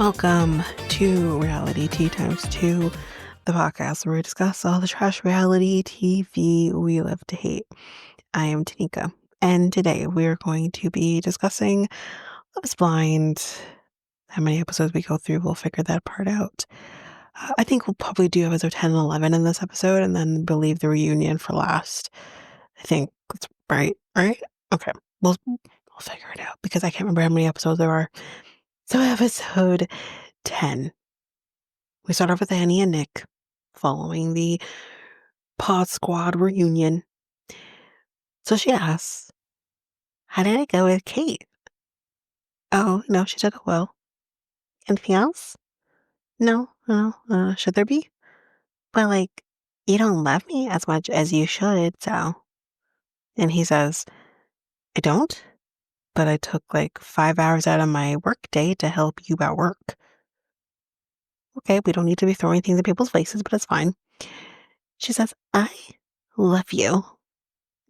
Welcome to Reality Tea Times 2, the podcast where we discuss all the trash reality TV we love to hate. I am Tanika, and today we're going to be discussing Love is Blind. How many episodes we go through, we'll figure that part out. I think we'll probably do episode 10 and 11 in this episode, and then we'll leave the reunion for last. I think that's right? Okay, we'll figure it out, because I can't remember how many episodes there are. So episode 10. We start off with Annie and Nick following the Pod Squad reunion. So she asks, how did it go with Kate? Oh, no, she took it well. Anything else? No, should there be? But, you don't love me as much as you should, so. And he says, I don't, but I took 5 hours out of my work day to help you at work. Okay, we don't need to be throwing things at people's faces, but it's fine. She says, I love you.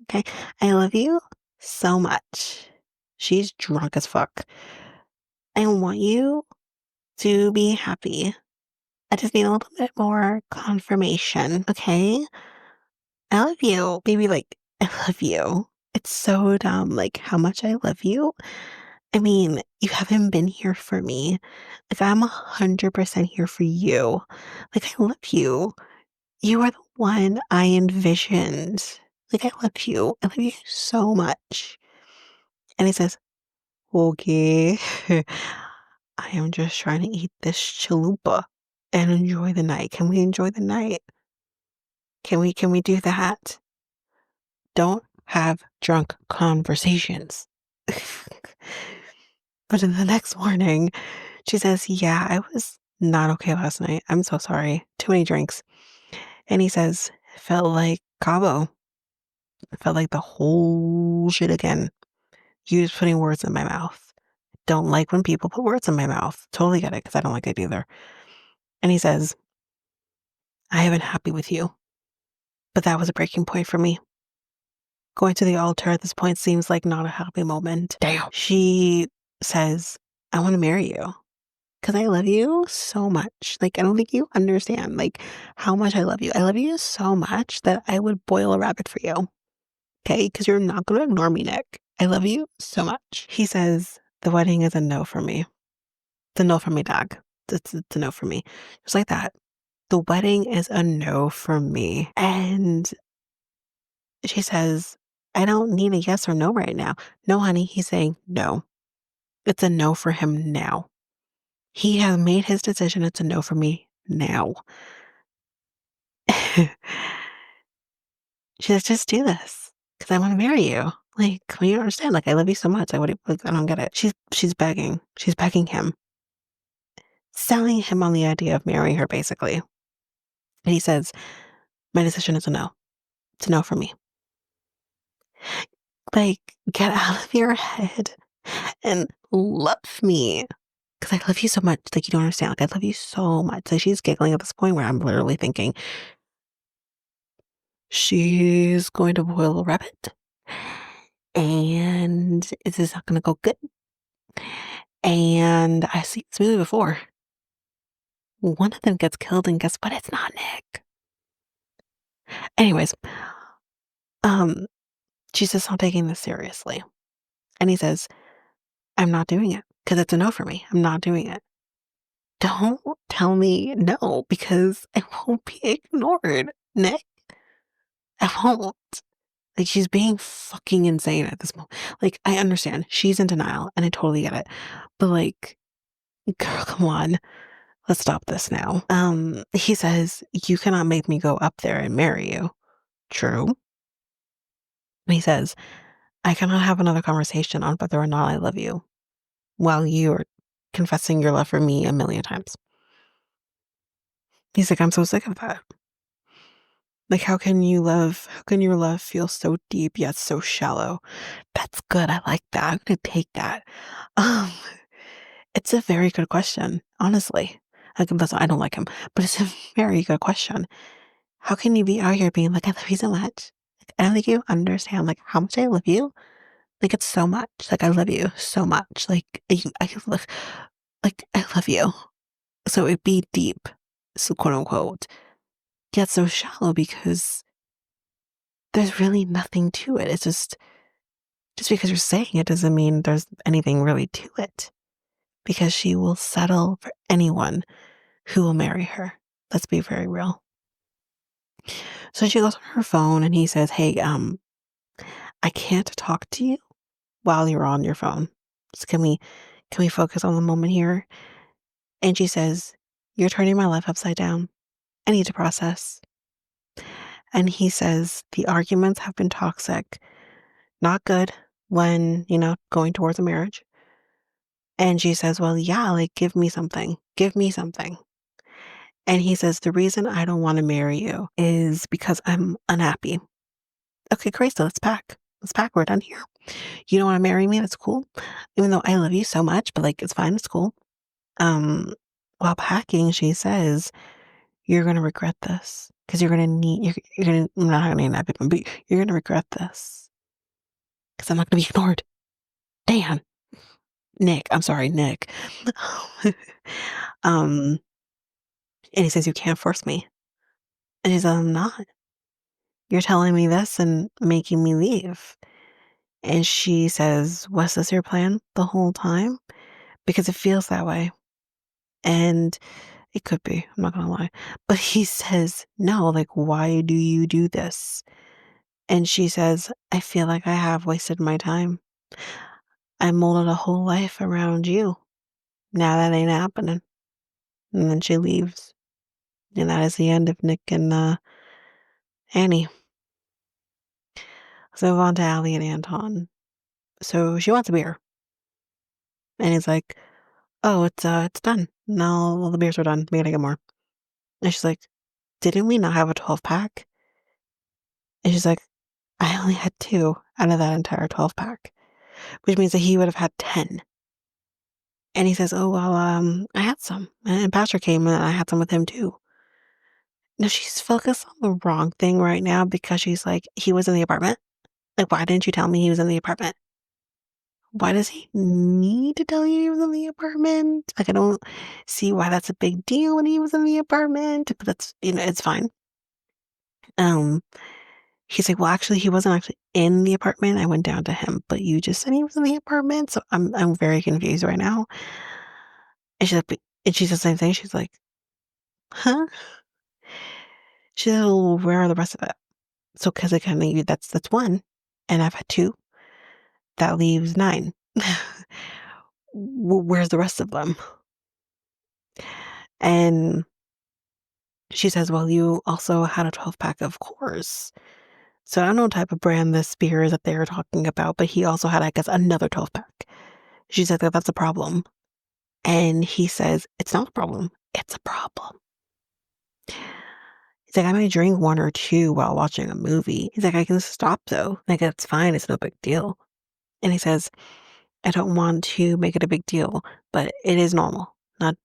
Okay, I love you so much. She's drunk as fuck. I want you to be happy. I just need a little bit more confirmation, okay? I love you. Baby, I love you. It's so dumb, how much I love you. I mean, you haven't been here for me. I'm 100% here for you. I love you. You are the one I envisioned. I love you. I love you so much. And he says, okay. I am just trying to eat this chalupa and enjoy the night. Can we enjoy the night? Can we do that? Don't have drunk conversations. But in the next morning, she says, yeah, I was not okay last night. I'm so sorry. Too many drinks. And he says, it felt like Cabo. It felt like the whole shit again. He was putting words in my mouth. Don't like when people put words in my mouth. Totally get it, because I don't like it either. And he says, I have been happy with you, but that was a breaking point for me. Going to the altar at this point seems like not a happy moment. Damn. She says, I want to marry you because I love you so much. I don't think you understand, how much I love you. I love you so much that I would boil a rabbit for you. Okay? Because you're not going to ignore me, Nick. I love you so much. He says, the wedding is a no for me. It's a no for me, dog. It's a no for me. Just like that. The wedding is a no for me. And she says, I don't need a yes or no right now. No, honey, he's saying no. It's a no for him now. He has made his decision. It's a no for me now. She says, just do this because I want to marry you. When you understand, I love you so much. I don't get it. She's begging. She's begging him. Selling him on the idea of marrying her, basically. And he says, my decision is a no. It's a no for me. Get out of your head and love me. Because I love you so much. You don't understand. I love you so much. She's giggling at this point where I'm literally thinking, she's going to boil a rabbit. And this is not going to go good. And I see this movie before. One of them gets killed, and guess what? It's not Nick. Anyways, she's just not taking this seriously. And he says, I'm not doing it because it's a no for me. I'm not doing it. Don't tell me no because I won't be ignored, Nick. I won't. She's being fucking insane at this moment. I understand. She's in denial and I totally get it. But girl, come on. Let's stop this now. He says, you cannot make me go up there and marry you. True. And he says, I cannot have another conversation on whether or not I love you while you are confessing your love for me a million times. He's like, I'm so sick of that. How can your love feel so deep yet so shallow? That's good. I like that. I'm gonna take that. It's a very good question, honestly. I don't like him, but it's a very good question. How can you be out here being I love you so much? I don't think you understand how much I love you. It's so much. I love you so much. like, I love you. So it be deep, so quote unquote, yet so shallow because there's really nothing to it. It's just because you're saying it doesn't mean there's anything really to it. Because she will settle for anyone who will marry her. Let's be very real. So she goes on her phone and he says, "Hey, I can't talk to you while you're on your phone. Just can we focus on the moment here?" And she says, "You're turning my life upside down. I need to process." And he says, "The arguments have been toxic, not good when, going towards a marriage." And she says, "Well, yeah, like give me something. Give me something." And he says, "The reason I don't want to marry you is because I'm unhappy." Okay, great. So let's pack. Let's pack. We're done here. You don't want to marry me? That's cool. Even though I love you so much, but like, it's fine. It's cool. Um, while packing, she says, "You're going to regret this because you're going to, I'm not going to name that people, but you're going to regret this because I'm not going to be ignored." Dan, Nick, I'm sorry, Nick. um, and he says, "You can't force me." And she says, "I'm not. You're telling me this and making me leave." And she says, "Was this your plan the whole time? Because it feels that way." And it could be, I'm not gonna lie. But he says, "No, like, why do you do this?" And she says, "I feel like I have wasted my time. I molded a whole life around you. Now that ain't happening." And then she leaves. And that is the end of Nick and Annie. So move on to Allie and Anton. So she wants a beer. And he's like, "Oh, it's done. No, all the beers are done. We gotta get more." And she's like, "Didn't we not have a 12 pack?" And she's like, "I only had 2 out of that entire 12 pack," which means that he would have had 10. And he says, "Oh, well, I had some. And Patrick came and I had some with him too." No, she's focused on the wrong thing right now because she's like, he was in the apartment. Like, why didn't you tell me he was in the apartment? Why does he need to tell you he was in the apartment? Like, I don't see why that's a big deal when he was in the apartment, but that's, it's fine. Um, He's like, "Well, actually, he wasn't actually in the apartment. I went down to him, but you just said he was in the apartment, so I'm very confused right now." And she's like, and she says the same thing. She's like, "Huh?" She's like, "Well, where are the rest of it?" So, because I kind of that's one, and I've had 2. That leaves 9. Where's the rest of them? And she says, "Well, you also had a 12 pack, of course." So I don't know what type of brand this beer is that they were talking about, but he also had, I guess, another 12 pack. She said that that's a problem. And he says, "It's not a problem. It's a problem." He's like, "I might drink 1 or 2 while watching a movie." He's like, "I can stop though. Like, it's fine. It's no big deal." And he says, "I don't want to make it a big deal, but it is normal. Not,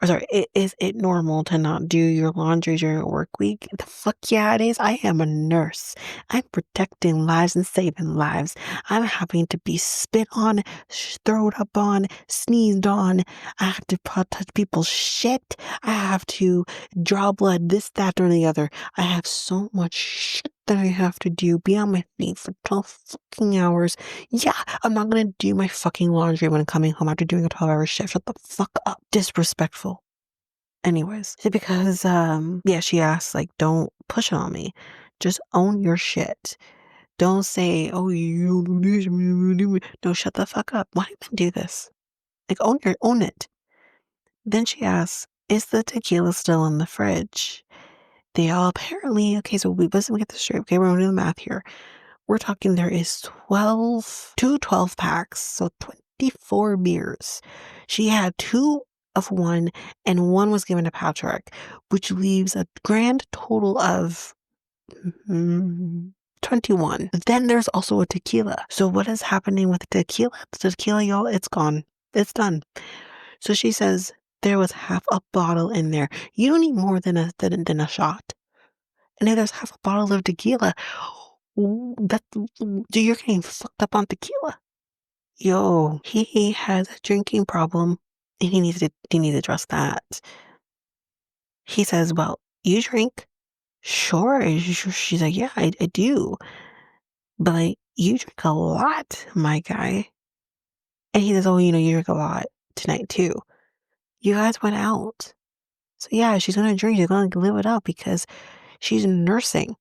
or sorry, is it normal to not do your laundry during a work week?" The fuck yeah, it is. I am a nurse. I'm protecting lives and saving lives. I'm having to be spit on, thrown up on, sneezed on. I have to touch people's shit. I have to draw blood, this, that, or the other. I have so much shit that I have to do. Be on my feet for 12 fucking hours. Yeah, I'm not gonna do my fucking laundry when I'm coming home after doing a 12-hour shift. Shut the fuck up. Disrespectful. Anyways, because, yeah, she asks, like, "Don't push it on me. Just own your shit. Don't say, 'Oh, you do this, you do it.'" No, shut the fuck up. Why do you do this? Like, own it. Then she asks, "Is the tequila still in the fridge?" They all apparently, okay, so listen, we get this straight. Okay, we're doing the math here. We're talking there is 12 packs, so 24 beers. She had 2 of one, and 1 was given to Patrick, which leaves a grand total of 21. Then there's also a tequila. So what is happening with the tequila? The tequila, y'all, it's gone. It's done. So she says there was half a bottle in there. You don't need more than a shot. And then there's half a bottle of tequila. That you're getting fucked up on tequila. Yo, he has a drinking problem. he needs to address that. He says, "Well, you drink?" "Sure." She's like, "Yeah, I do. But, like, you drink a lot, my guy." And he says, "Oh, you drink a lot tonight too. You guys went out. So, yeah, she's gonna drink. She's gonna live it up because she's nursing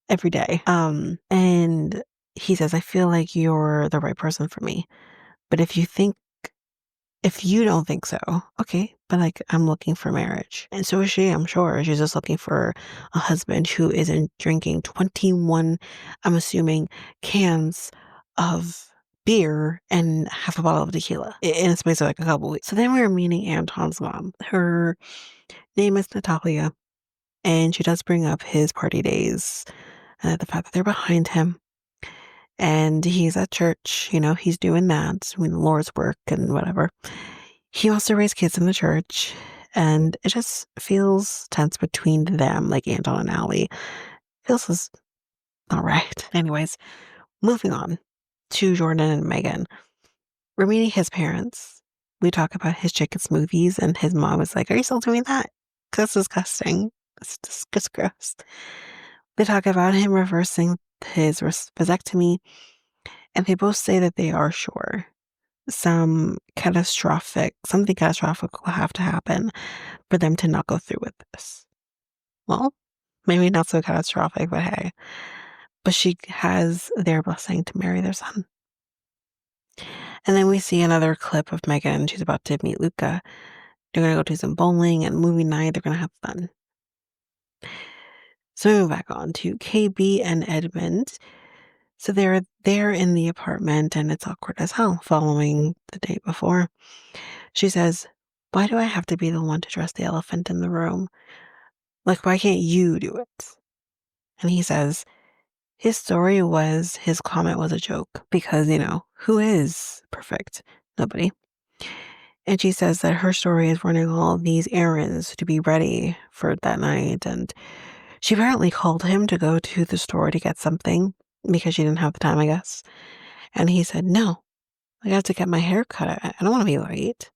every day." And he says, "I feel like you're the right person for me. But if you don't think so, okay, but, like, I'm looking for marriage." And so is she, I'm sure. She's just looking for a husband who isn't drinking 21, I'm assuming, cans of beer and half a bottle of tequila in a space of, like, a couple weeks. So then we were meeting Anton's mom. Her name is Natalia, and she does bring up his party days, the fact that they're behind him, and he's at church, he's doing that, doing the Lord's work and whatever. He wants to raise kids in the church, and it just feels tense between them, like Anton and Allie. Feels is not right. Anyways, moving on to Jordan and Megan. We're meeting his parents. We talk about his chicken smoothies, and his mom is like, "Are you still doing that? 'Cause that's disgusting. It's just gross." They talk about him reversing his vasectomy, and they both say that they are sure something catastrophic will have to happen for them to not go through with this. Well, maybe not so catastrophic, but hey. But she has their blessing to marry their son. And then we see another clip of Megan. She's about to meet Luca. They're going to go do some bowling and movie night. They're going to have fun. So we move back on to KB and Edmund. So they're there in the apartment, and it's awkward as hell following the date before. She says, "Why do I have to be the one to dress the elephant in the room? Like, why can't you do it?" And he says his comment was a joke because, who is perfect? Nobody. And she says that her story is running all these errands to be ready for that night. And she apparently called him to go to the store to get something because she didn't have the time, I guess. And he said, "No, I got to get my hair cut. I don't want to be late."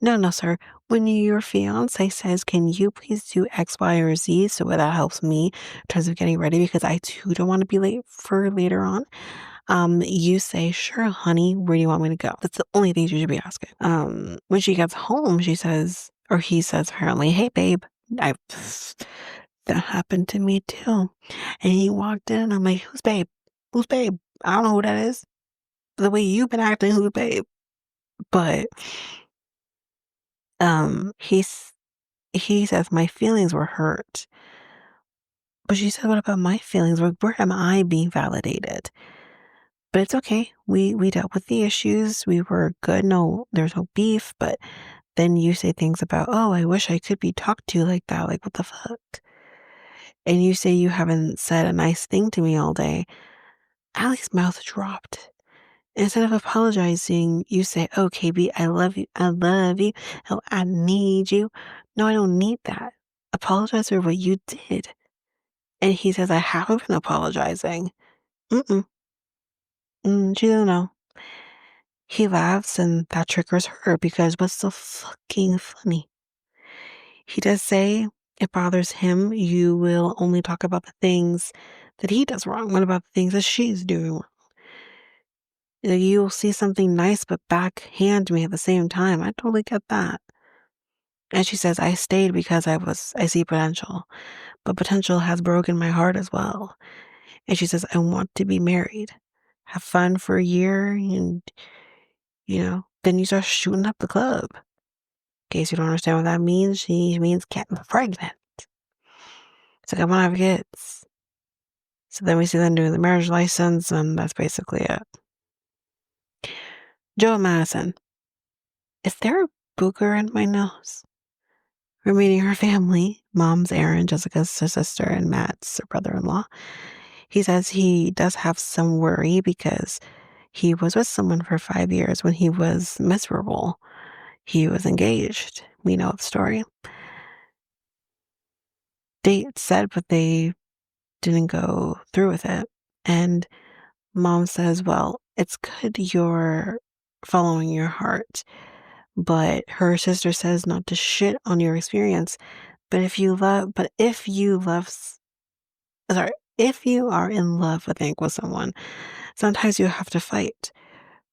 "No, no, sir. When your fiance says, 'Can you please do X, Y, or Z?' So that helps me in terms of getting ready because I too don't want to be late for later on. You say, 'Sure, honey, where do you want me to go?' That's the only thing you should be asking." When she gets home, she says, or he says apparently, "Hey, babe, I that happened to me too." And he walked in, and I'm like, "Who's babe? Who's babe? I don't know who that is. The way you've been acting, who's babe?" But he's he says, "My feelings were hurt." But she said, "What about my feelings? Where am I being validated?" But it's okay. We dealt with the issues. We were good. No, there's no beef. But then you say things about, "Oh, I wish I could be talked to like that. Like, what the fuck?" And you say you haven't said a nice thing to me all day. Allie's mouth dropped. Instead of apologizing, you say, "Oh, KB, I love you. I love you. Oh, I need you." No, I don't need that. Apologize for what you did. And he says, "I haven't been apologizing." Mm-mm. She doesn't know. He laughs, and that triggers her because what's so fucking funny? He does say it bothers him. You will only talk about the things that he does wrong. What about the things that she's doing wrong? You'll see something nice, but backhand me at the same time. I totally get that. And she says, "I stayed because I see potential, but potential has broken my heart as well." And she says, "I want to be married, have fun for a year, and, then you start shooting up the club." In case you don't understand what that means, she means getting pregnant. It's like, "I want to have kids." So then we see them doing the marriage license, and that's basically it. Joe and Madison. Is there a booger in my nose? We're meeting her family. Mom's Erin, Jessica's her sister, and Matt's her brother-in-law. He says he does have some worry because he was with someone for 5 years when he was miserable. He was engaged. We know the story. They said, but they didn't go through with it. And Mom says, "Well, it's good you're following your heart, but her sister says not to shit on your experience. Sorry, if you are in love, I think, with someone, sometimes you have to fight.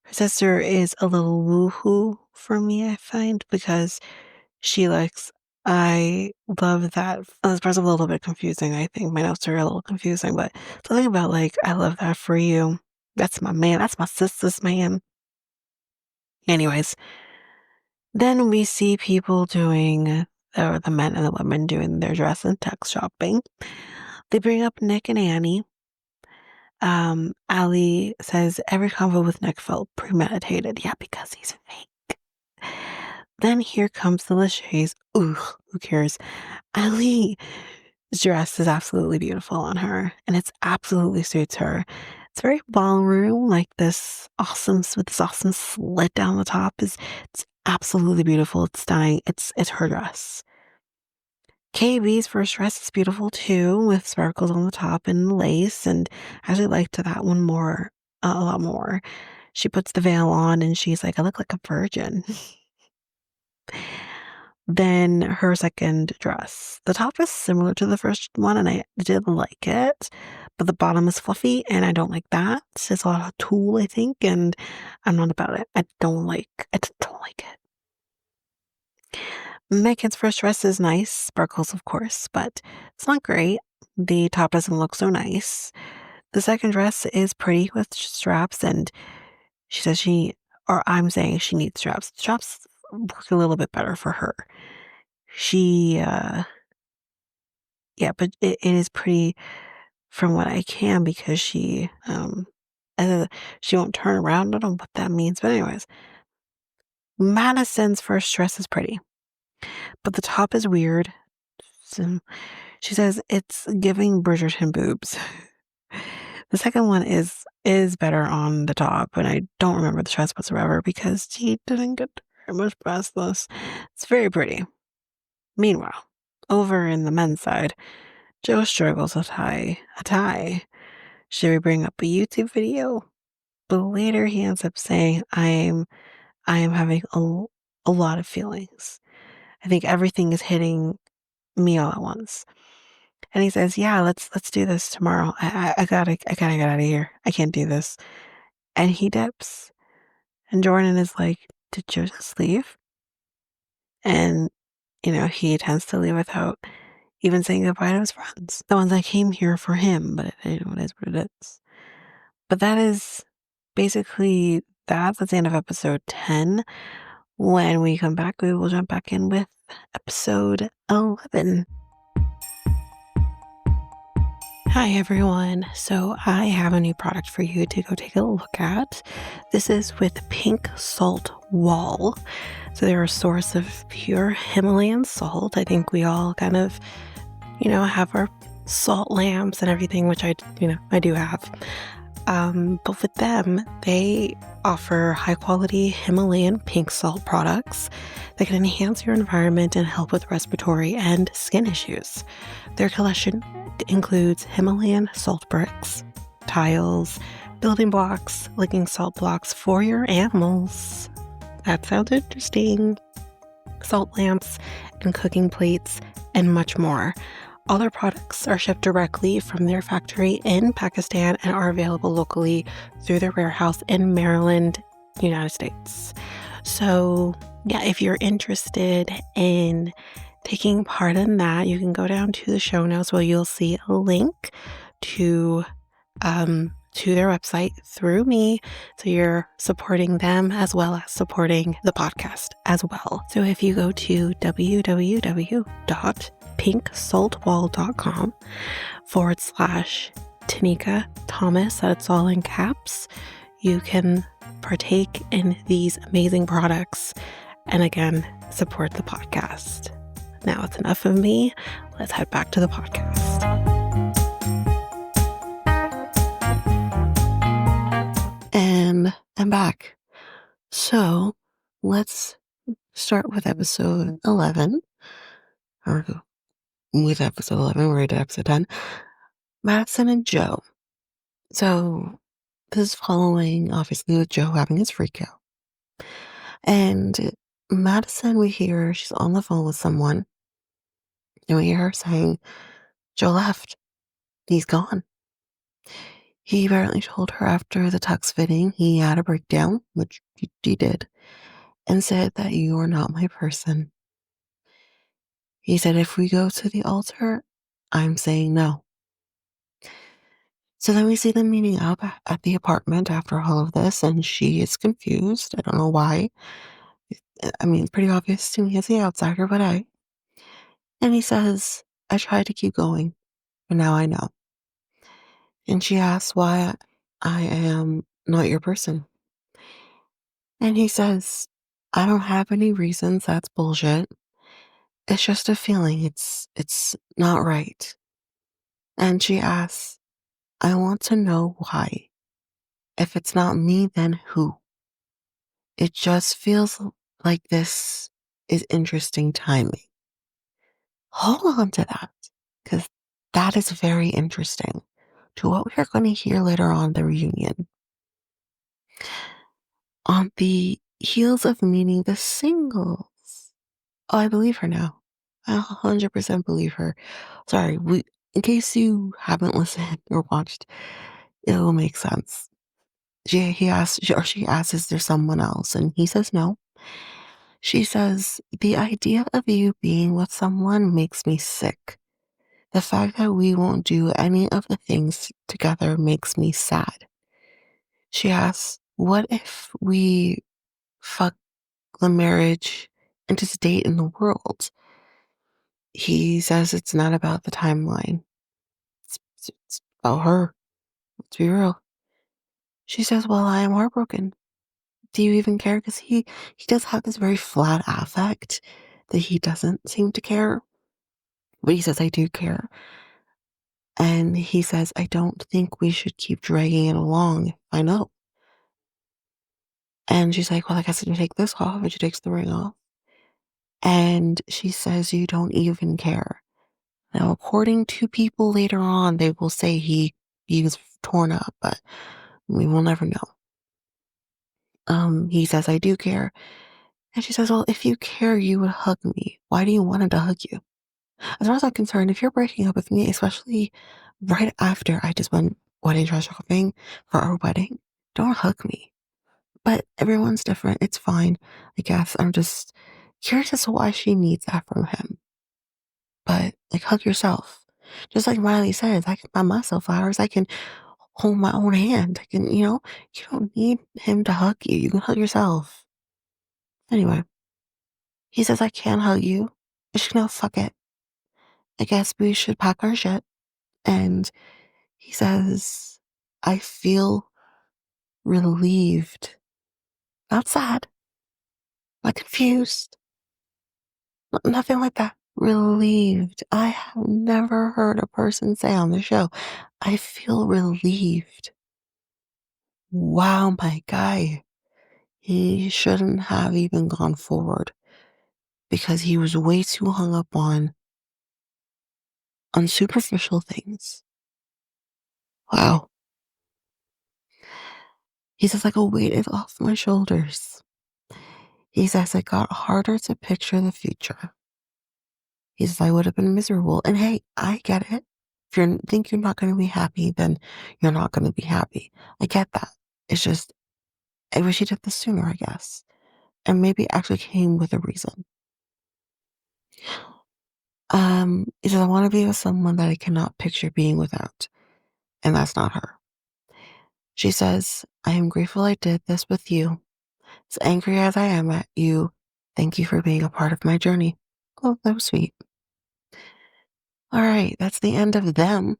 Her sister is a little woohoo for me, I find, because she likes, I love that. This part's a little bit confusing, I think. My notes are a little confusing, but something about, like, I love that for you. That's my man. That's my sister's man. Anyways, then we see people doing, or the men and the women doing their dress and tech shopping. They bring up Nick and Annie. Ali says every convo with Nick felt premeditated. Yeah, because he's fake. Then here comes the Lachey's. Ooh, who cares? Ali's dress is absolutely beautiful on her, and it's absolutely suits her. It's very ballroom, like this awesome with this awesome slit down the top. It's absolutely beautiful. It's stunning. It's her dress. KB's first dress is beautiful too, with sparkles on the top and lace, and I actually liked that one more, a lot more. She puts the veil on and she's like, I look like a virgin. Then her second dress. The top is similar to the first one, and I did like it, but the bottom is fluffy, and I don't like that. It's a lot of tulle, I think, and I'm not about it. I just don't like it. Megan's first dress is nice, sparkles, of course, but it's not great. The top doesn't look so nice. The second dress is pretty with straps, and she says I'm saying she needs straps. Straps work a little bit better for her. She, yeah, but it is pretty from what I can, because she won't turn around. I don't know what that means, but anyways, Madison's first dress is pretty, but the top is weird. So she says it's giving Bridgerton boobs. The second one is better on the top, and I don't remember the dress whatsoever because she didn't get very much past this. It's very pretty. Meanwhile, over in the men's side, Joe struggles to tie a tie. Should we bring up a YouTube video? But later he ends up saying, I am having a lot of feelings. I think everything is hitting me all at once. And he says, yeah, let's do this tomorrow. I gotta get out of here. I can't do this. And he dips. And Jordan is like, did Joe just leave? And, he tends to leave without even saying goodbye to his friends. The ones that came here for him, but it is what it is. But that is basically that's the end of episode 10. When we come back, we will jump back in with episode 11. Hi everyone. So I have a new product for you to go take a look at. This is with Pink Salt Wall. So they're a source of pure Himalayan salt. I think we all kind of, have our salt lamps and everything, which I do have. But with them, they offer high quality Himalayan pink salt products that can enhance your environment and help with respiratory and skin issues. Their collection includes Himalayan salt bricks, tiles, building blocks, licking salt blocks for your animals. That sounds interesting. Salt lamps and cooking plates and much more. All their products are shipped directly from their factory in Pakistan and are available locally through their warehouse in Maryland, United States. So, yeah, if you're interested in taking part in that, you can go down to the show notes where you'll see a link to their website through me. So you're supporting them as well as supporting the podcast as well. So if you go to www.pinksaltwall.com/Tanika Thomas, that's all in caps, you can partake in these amazing products and again, support the podcast. Now it's enough of me. Let's head back to the podcast. And I'm back. So let's start with episode 11. Or with episode 11, we're at episode 10. Madison and Joe. So this is following, obviously, with Joe having his freak out. And Madison, we hear she's on the phone with someone, and we hear her saying, Joe left. He's gone. He apparently told her after the tux fitting he had a breakdown, which he did, and said that you are not my person. He said, if we go to the altar, I'm saying no. So then we see them meeting up at the apartment after all of this, and she is confused. I don't know why. I mean, it's pretty obvious to me as the outsider, but and he says, I tried to keep going, but now I know. And she asks why I am not your person. And he says, I don't have any reasons. That's bullshit. It's just a feeling. It's not right. And she asks, I want to know why. If it's not me, then who? It just feels like this is interesting timing. Hold on to that, because that is very interesting to what we are going to hear later on the reunion. On the heels of meeting the singles. Oh, I believe her now. I 100% believe her. Sorry, in case you haven't listened or watched, it will make sense. She asks, is there someone else? And he says no. She says, the idea of you being with someone makes me sick. The fact that we won't do any of the things together makes me sad. She asks, what if we fuck the marriage and just date in the world? He says it's not about the timeline. It's about her. Let's be real. She says, well, I am heartbroken. Do you even care? Because he does have this very flat affect that he doesn't seem to care. But he says, I do care. And he says, I don't think we should keep dragging it along. I know. And she's like, well, I guess I should take this off. And she takes the ring off. And she says, you don't even care. Now, according to people later on, they will say he was torn up, but we will never know. He says, I do care. And she says, well, if you care, you would hug me. Why do you want him to hug you? As far as I'm concerned, if you're breaking up with me, especially right after I just went wedding dress shopping for our wedding, don't hug me. But everyone's different. It's fine. I guess I'm just curious as to why she needs that from him. But like, hug yourself. Just like Miley says, I can buy myself flowers. I can hold my own hand. I can, you don't need him to hug you. You can hug yourself. Anyway, he says, I can't hug you. And she's, no, fuck it. I guess we should pack our shit. And he says, I feel relieved. Not sad. Not confused. Nothing like that. Relieved. I have never heard a person say on the show, I feel relieved. Wow, my guy. He shouldn't have even gone forward because he was way too hung up on superficial things. Wow. He says, like a weight is off my shoulders. He says, it got harder to picture the future. He says, I would have been miserable. And hey, I get it. If you think you're not going to be happy, then you're not going to be happy. I get that. It's just, I wish he did this sooner, I guess. And maybe it actually came with a reason. He says, I want to be with someone that I cannot picture being without. And that's not her. She says, I am grateful I did this with you. As angry as I am at you, thank you for being a part of my journey. Oh, that was sweet. All right, that's the end of them.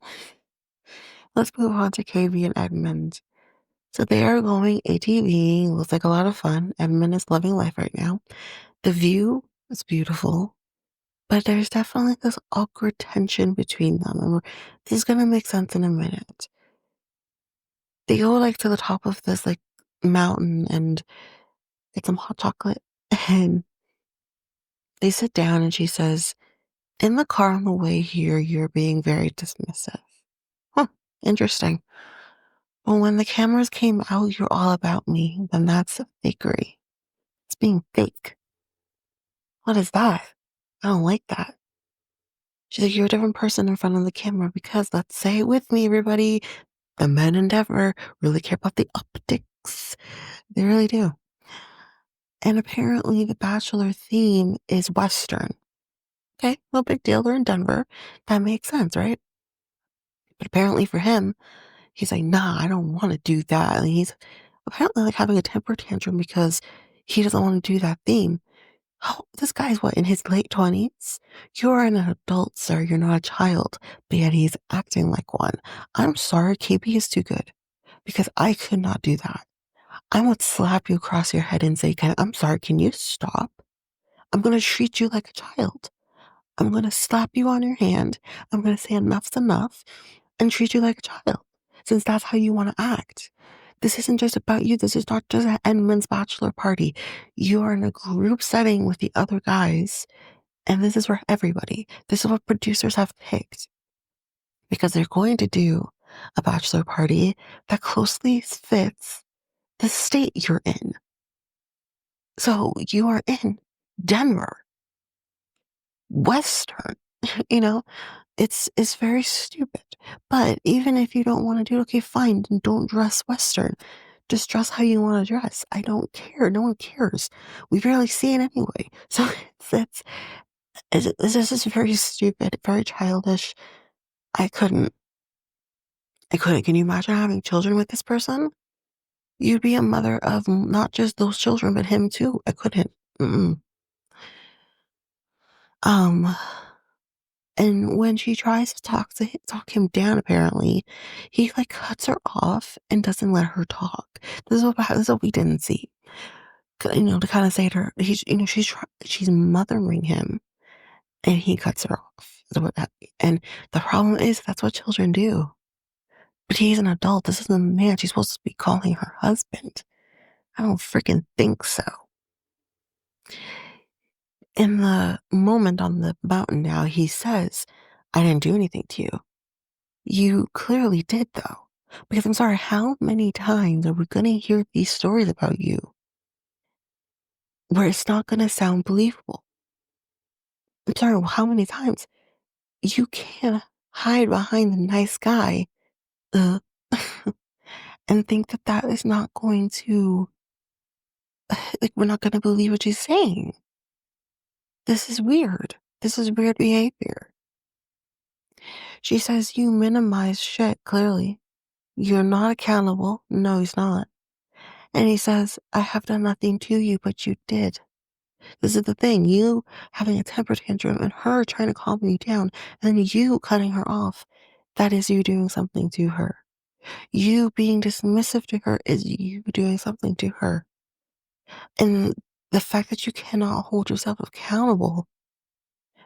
Let's move on to KB and Edmund. So they are going ATV. Looks like a lot of fun. Edmund is loving life right now. The view is beautiful, but there's definitely this awkward tension between them. And this is going to make sense in a minute. They go like to the top of this like mountain and get some hot chocolate. And they sit down and she says, in the car on the way here, you're being very dismissive. Huh, interesting. But when the cameras came out, you're all about me. Then that's fakery. It's being fake. What is that? I don't like that. She's like, you're a different person in front of the camera because let's say it with me, everybody. The men in Denver really care about the optics. They really do. And apparently the Bachelor theme is Western. Okay, no big deal. They're in Denver. That makes sense, right? But apparently for him, he's like, nah, I don't want to do that. And he's apparently like having a temper tantrum because he doesn't want to do that theme. Oh, this guy's what, in his late 20s? You're an adult, sir. You're not a child. But yet he's acting like one. I'm sorry, KB is too good because I could not do that. I would slap you across your head and say, I'm sorry, can you stop? I'm going to treat you like a child. I'm going to slap you on your hand. I'm going to say enough's enough and treat you like a child since that's how you want to act. This isn't just about you. This is not just an Edmund's bachelor party. You are in a group setting with the other guys, and this is for everybody. This is what producers have picked because they're going to do a bachelor party that closely fits the state you're in. So you are in Denver, Western, you know, it's very stupid. But even if you don't want to do it, okay, fine, then don't dress Western. Just dress how you want to dress. I don't care. No one cares. We barely see it anyway. So this is very stupid, very childish. I couldn't. I couldn't. Can you imagine having children with this person? You'd be a mother of not just those children, but him too. I couldn't. Mm-mm. Um, and when she tries to talk him down, apparently, he like cuts her off and doesn't let her talk. This is what we didn't see. You know, to kind of say to her, she's mothering him, and he cuts her off. And the problem is that's what children do. But he's an adult. This is a man. She's supposed to be calling her husband. I don't freaking think so. In the moment on the mountain now, he says, I didn't do anything to you. You clearly did, though. Because I'm sorry, how many times are we going to hear these stories about you where it's not going to sound believable? I'm sorry, how many times? You can't hide behind the nice guy uh, and think that that is not going to, like, we're not going to believe what she's saying. This is weird. This is weird behavior. She says you minimize shit, clearly. You're not accountable. No, he's not. And he says, I have done nothing to you, but you did. This is the thing. You having a temper tantrum and her trying to calm you down and then you cutting her off. That is you doing something to her. You being dismissive to her is you doing something to her. And the fact that you cannot hold yourself accountable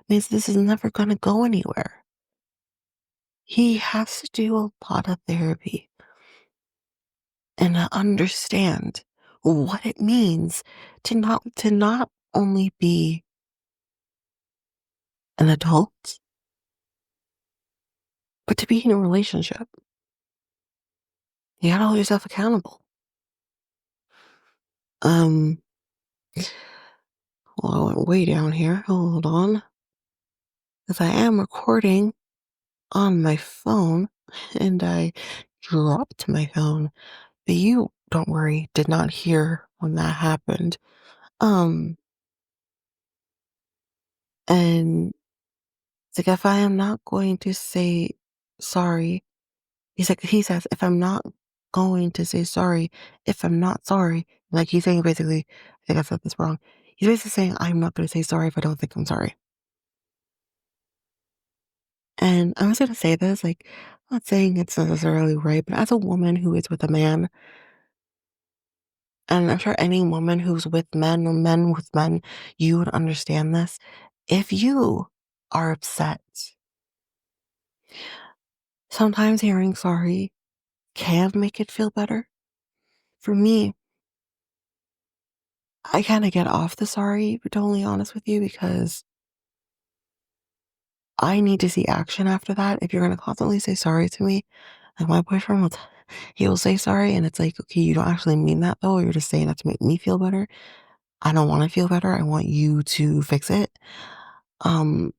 means this is never going to go anywhere. He has to do a lot of therapy and understand what it means to not only be an adult, but to be in a relationship. You gotta hold yourself accountable. Um, well, I went way down here. Hold on. Because I am recording on my phone and I dropped my phone. But you, don't worry, did not hear when that happened. Um, and it's like if I am not going to say sorry, he says, if I'm not going to say sorry, if I'm not sorry, like he's saying basically, I think I said this wrong. He's basically saying, I'm not going to say sorry if I don't think I'm sorry. And I was going to say this, like, I'm not saying it's necessarily right, but as a woman who is with a man, and I'm sure any woman who's with men or men with men, you would understand this. If you are upset, sometimes hearing sorry can make it feel better. For me, I kind of get off the sorry, to be totally honest with you, because I need to see action after that. If you're going to constantly say sorry to me, like my boyfriend he will say sorry, and it's like, okay, you don't actually mean that though. You're just saying that to make me feel better. I don't want to feel better. I want you to fix it. Um,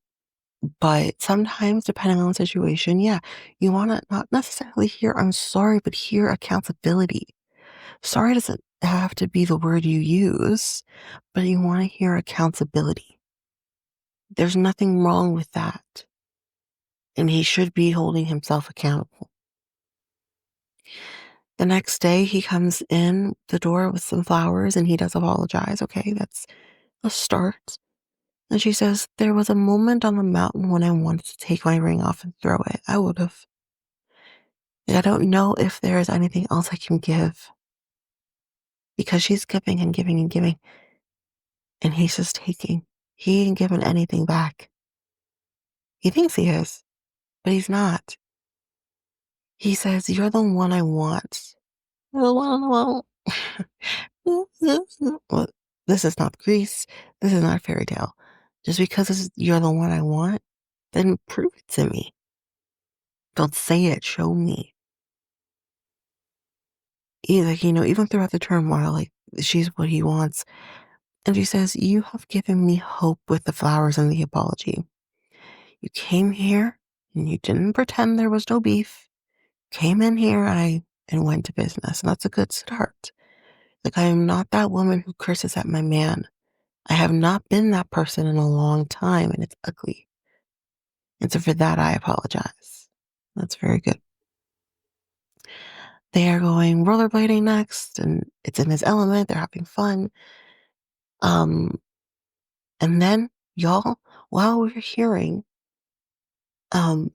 but sometimes, depending on the situation, yeah, you want to not necessarily hear I'm sorry, but hear accountability. Sorry doesn't have to be the word you use, but you want to hear accountability. There's nothing wrong with that. And he should be holding himself accountable. The next day, he comes in the door with some flowers and he does apologize. Okay, that's a start. And she says, there was a moment on the mountain when I wanted to take my ring off and throw it. I would have. I don't know if there is anything else I can give because she's giving and giving and giving, and he's just taking. He ain't giving anything back. He thinks he is, but he's not. He says, you're the one I want. You're the one I want. Well, this is not Greece. This is not a fairy tale. Just because you're the one I want, then prove it to me. Don't say it. Show me. Even throughout the turmoil, like she's what he wants. And she says, you have given me hope with the flowers and the apology. You came here and you didn't pretend there was no beef. Came in here and went to business. And that's a good start. Like, I am not that woman who curses at my man. I have not been that person in a long time, and it's ugly. And so for that, I apologize. That's very good. They are going rollerblading next, and it's in his element. They're having fun. Um, and then, y'all, while we're hearing um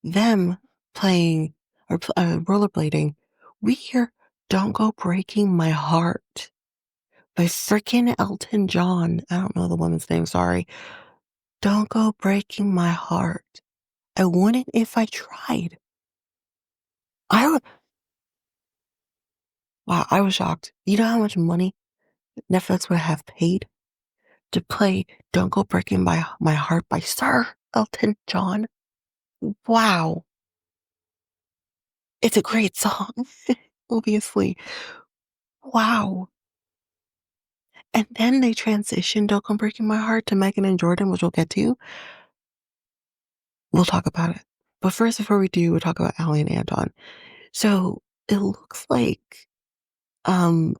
them playing or rollerblading, we hear "Don't Go Breaking My Heart" by frickin' Elton John. I don't know the woman's name, sorry. Don't go breaking my heart. I wouldn't if I tried. I would, wow, I was shocked. You know how much money Netflix would have paid to play Don't Go Breaking My Heart by Sir Elton John? Wow. It's a great song, obviously. Wow. And then they transitioned Don't Go Breaking My Heart to Megan and Jordan, which we'll get to. We'll talk about it. But first, before we do, we'll talk about Allie and Anton. So it looks like um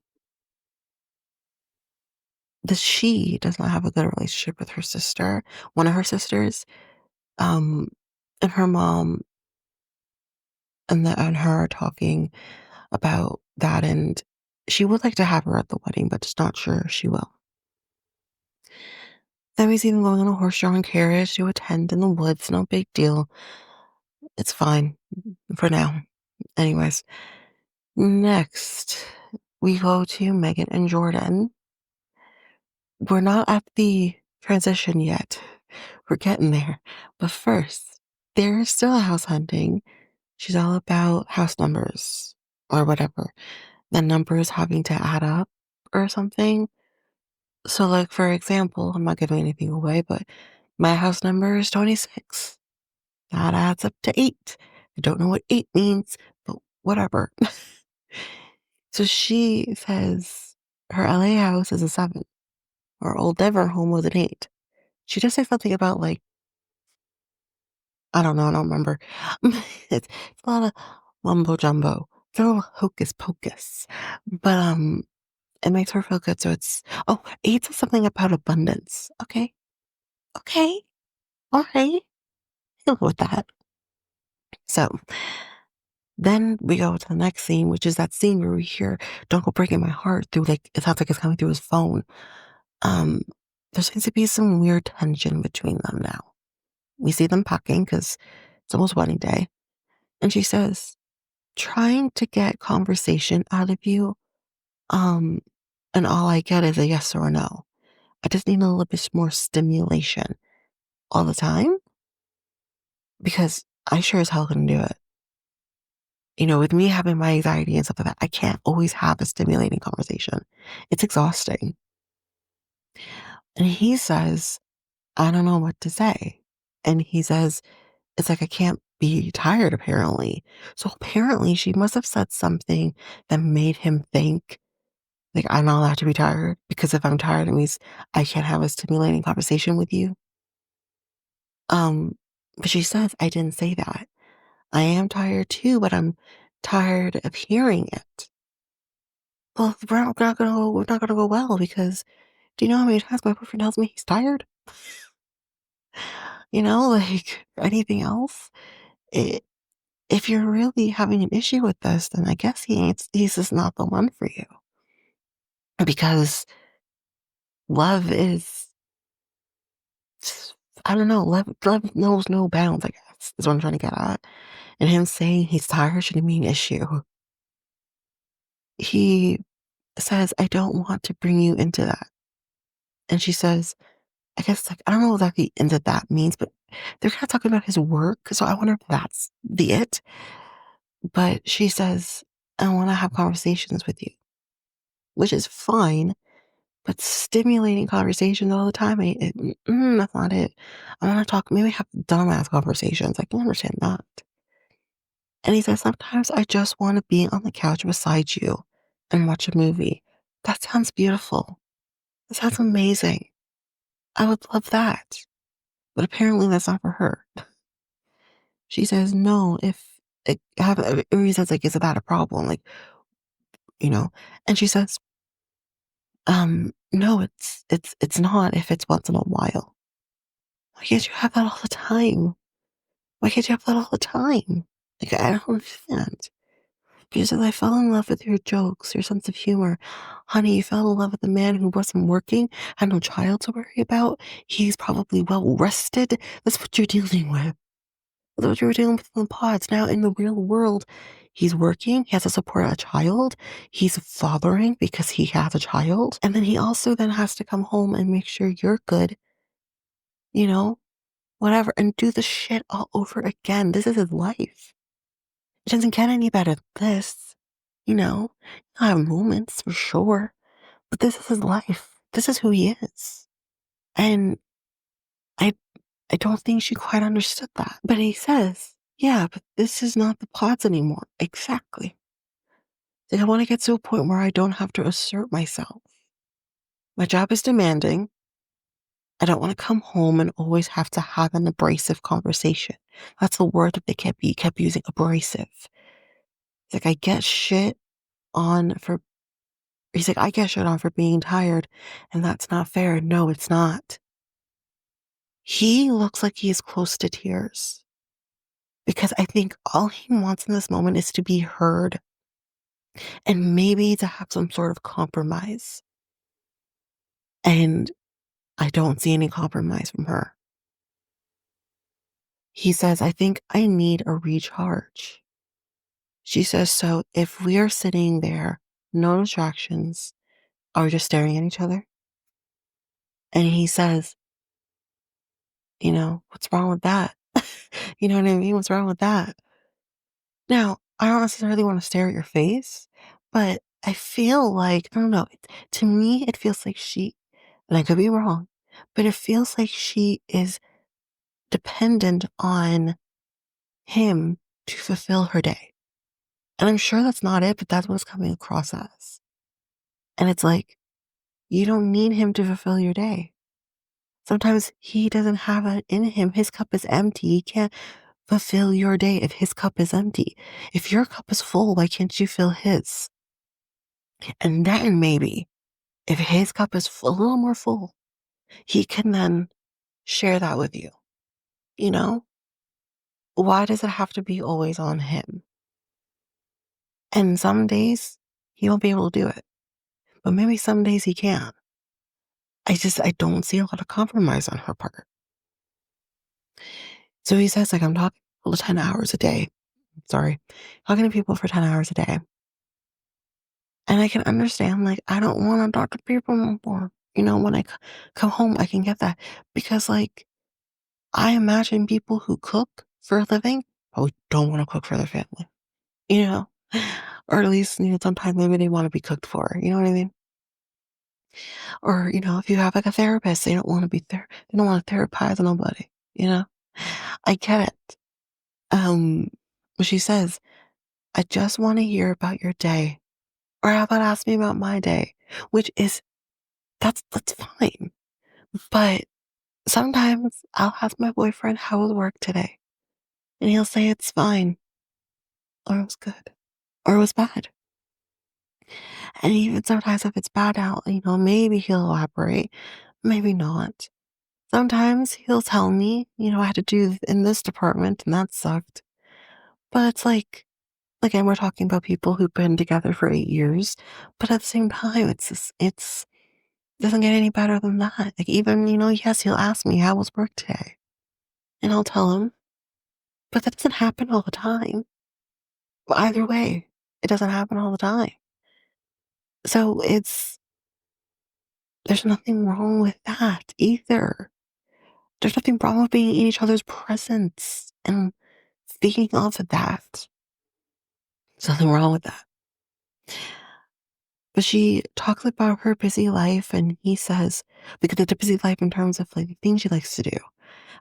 she does not have a good relationship with her sister, one of her sisters, um, and her mom and her are talking about that, and she would like to have her at the wedding, but just not sure if she will. Then we see them going on a horse-drawn carriage to a tent in the woods. No big deal. It's fine for now. Anyways, next we go to Megan and Jordan. We're not at the transition yet. We're getting there. But first, there is still a house hunting. She's all about house numbers or whatever. The numbers having to add up or something. So, like, for example, I'm not giving anything away, but my house number is 26. That adds up to 8. I don't know what 8 means, but whatever. So she says her LA house is a 7. Her old Denver home was an 8. She just said something about, like, I don't know, I don't remember. It's a lot of mumbo jumbo. It's a little hocus pocus. But it makes her feel good. So it's eight says something about abundance. Okay. Okay. All right. Deal with that. So then we go to the next scene, which is that scene where we hear Don't Go Breaking My Heart through, like, it sounds like it's coming through his phone. Um, there seems to be some weird tension between them now. We see them packing because it's almost wedding day. And she says, trying to get conversation out of you, um, and all I get is a yes or a no. I just need a little bit more stimulation all the time because I sure as hell couldn't do it. With me having my anxiety and stuff like that, I can't always have a stimulating conversation. It's exhausting. And he says, I don't know what to say. And he says, it's like I can't be tired, apparently. So apparently she must have said something that made him think Like, I'm not allowed to be tired because if I'm tired, it means I can't have a stimulating conversation with you. Um, but she says, I didn't say that. I am tired too, but I'm tired of hearing it. Well, we're not gonna go well because do you know how many times my boyfriend tells me he's tired? Like anything else? It, if you're really having an issue with this, then I guess he's just not the one for you. Because love is, I don't know, love knows no bounds, I guess, is what I'm trying to get at. And him saying he's tired shouldn't be an issue. He says, I don't want to bring you into that. And she says, I guess, like, I don't know exactly into that means, but they're kind of talking about his work. So I wonder if that's the it. But she says, I want to have conversations with you, which is fine. But stimulating conversations all the time, that's not it. I want to talk, maybe have dumbass conversations. I can understand that. And he says, sometimes I just want to be on the couch beside you and watch a movie. That sounds beautiful. That sounds amazing. I would love that. But apparently that's not for her. She says, no, if it have, or he says, like, is about a problem? Like, you know, and she says, no, it's not if it's once in a while. Why can't you have that all the time? Why can't you have that all the time? Like, I don't understand. Because I fell in love with your jokes, your sense of humor. Honey, you fell in love with a man who wasn't working, had no child to worry about. He's probably well rested. That's what you're dealing with. That's what you were dealing with in the pods. Now, in the real world, he's working. He has to support a child. He's fathering because he has a child. And then he also then has to come home and make sure you're good, you know, whatever, and do the shit all over again. This is his life. It doesn't get any better than this, you know? He'll have moments for sure, but this is his life. This is who he is. And I I don't think she quite understood that. But he says, yeah, but this is not the pods anymore. Exactly. Like, I want to get to a point where I don't have to assert myself. My job is demanding. I don't want to come home and always have to have an abrasive conversation. That's the word that he kept using, abrasive. Like, I get shit on for, he's like, I get shit on for being tired, and that's not fair. No, it's not. He looks like he is close to tears because I think all he wants in this moment is to be heard and maybe to have some sort of compromise. And I don't see any compromise from her. He says, I think I need a recharge. She says, so if we are sitting there, no distractions, are we just staring at each other? And he says, what's wrong with that? You know what I mean? What's wrong with that? Now, I don't necessarily want to stare at your face, but I feel like, I don't know, to me, it feels like and I could be wrong, but it feels like she is dependent on him to fulfill her day. And I'm sure that's not it, but that's what it's coming across as. And it's like, you don't need him to fulfill your day. Sometimes he doesn't have it in him. His cup is empty. He can't fulfill your day if his cup is empty. If your cup is full, why can't you fill his? And then maybe if his cup is a little more full, he can then share that with you. You know, why does it have to be always on him? And some days he won't be able to do it, but maybe some days he can. I don't see a lot of compromise on her part. So he says, like, I'm talking to people 10 hours a day. Sorry, talking to people for 10 hours a day. And I can understand, like, I don't want to talk to people no more. When I come home, I can get that. Because, like, I imagine people who cook for a living probably don't want to cook for their family, you know? Or at least, sometimes maybe they want to be cooked for, you know what I mean? Or, if you have like a therapist, they don't want to they don't want to therapize nobody, you know? I get it. Um, but she says, I just want to hear about your day. Or how about ask me about my day? which is that's fine. But sometimes I'll ask my boyfriend, "How was work today?" And he'll say it's fine, or it was good, or it was bad. And even sometimes if it's bad out, maybe he'll elaborate, maybe not. Sometimes he'll tell me, I had to do in this department and that sucked. But it's like, again, we're talking about people who've been together for 8 years. But at the same time, it's doesn't get any better than that. Like even, yes, he'll ask me, how was work today? And I'll tell him, but that doesn't happen all the time. Either way, it doesn't happen all the time. So there's nothing wrong with that either. There's nothing wrong with being in each other's presence and feeding off of that. There's nothing wrong with that. But she talks about her busy life, and he says, because it's a busy life in terms of like the things she likes to do.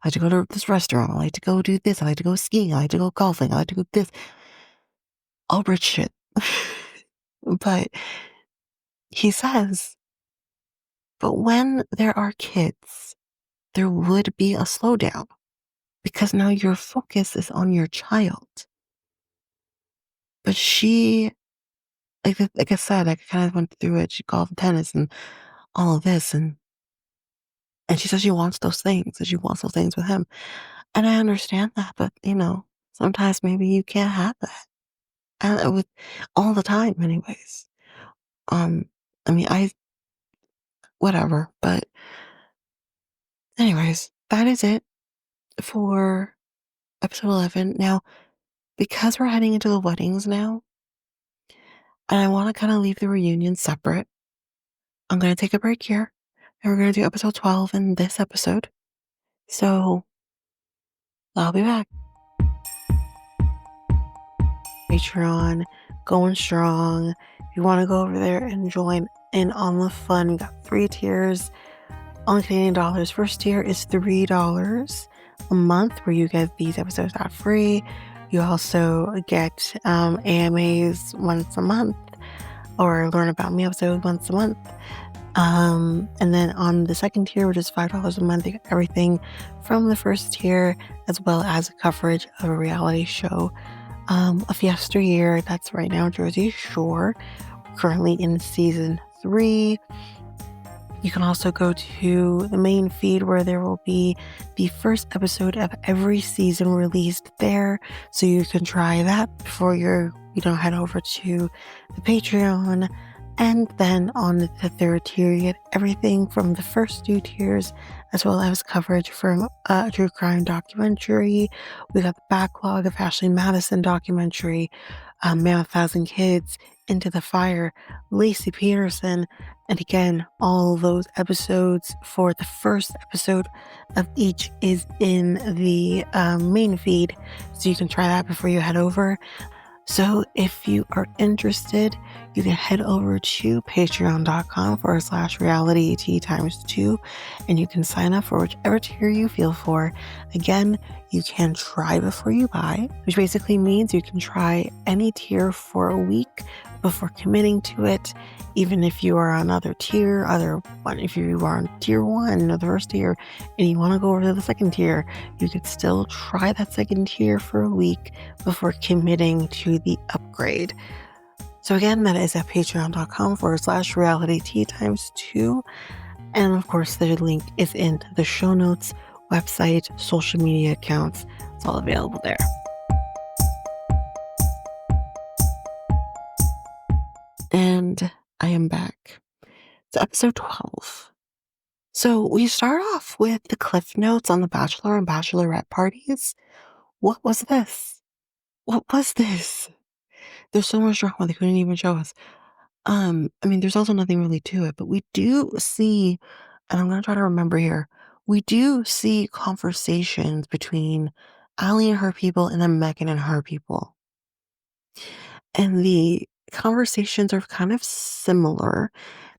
I like to go to this restaurant. I like to go do this. I like to go skiing. I like to go golfing. I like to go this. All rich shit. But he says, but when there are kids, there would be a slowdown because now your focus is on your child. But she, like I said, I kind of went through it. She golf and tennis and all of this, and she says she wants those things, and she wants those things with him. And I understand that, but sometimes maybe you can't have that, and with all the time, anyways. Um, I mean, I whatever, but anyways, that is it for episode 11. Now, because we're heading into the weddings now, and I want to kind of leave the reunion separate, I'm going to take a break here, and we're going to do episode 12 in this episode. So I'll be back. Patreon, going strong. If you want to go over there and join in on the fun, we got 3 tiers on Canadian dollars. First tier is $3 a month, where you get these episodes ad free. You also get AMAs once a month, or learn about me episodes once a month. And then on the second tier, which is $5 a month, you get everything from the first tier, as well as coverage of a reality show of yesteryear. That's right now Jersey Shore, currently in season 3. You can also go to the main feed, where there will be the first episode of every season released there. So you can try that before head over to the Patreon. And then on the third tier, you get everything from the first 2 tiers, as well as coverage from a true crime documentary. We got the backlog of Ashley Madison documentary, Man with 1,000 Kids, Into the Fire, Lacey Peterson, and again, all those episodes for the first episode of each is in the main feed, so you can try that before you head over. So if you are interested, you can head over to patreon.com/realityt times 2, and you can sign up for whichever tier you feel for. Again, you can try before you buy, which basically means you can try any tier for a week before committing to it. Even if you are on if you are on tier 1 or the first tier and you want to go over to the second tier, you could still try that second tier for a week before committing to the upgrade. So again, that is at patreon.com/realityt times 2. And of course, the link is in the show notes, website, social media accounts. It's all available there. And I am back. It's episode 12. So we start off with the cliff notes on the bachelor and bachelorette parties. What was this? What was this? There's so much drama they couldn't even show us. There's also nothing really to it, but we do see, and I'm gonna try to remember here, we do see conversations between Allie and her people, and then Megan and her people. And the conversations are kind of similar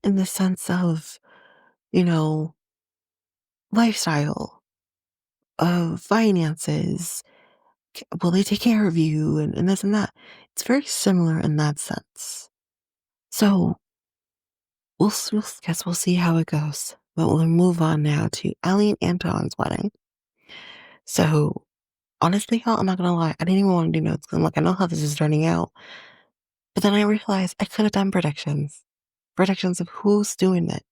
in the sense of, you know, lifestyle, of finances. Will they take care of you? And this and that. It's very similar in that sense. So guess we'll see how it goes. But we'll move on now to Ellie and Anton's wedding. So honestly, y'all, I'm not gonna lie, I didn't even want to do notes 'cause I'm like, I know how this is turning out. But then I realized I could have done predictions of who's doing it.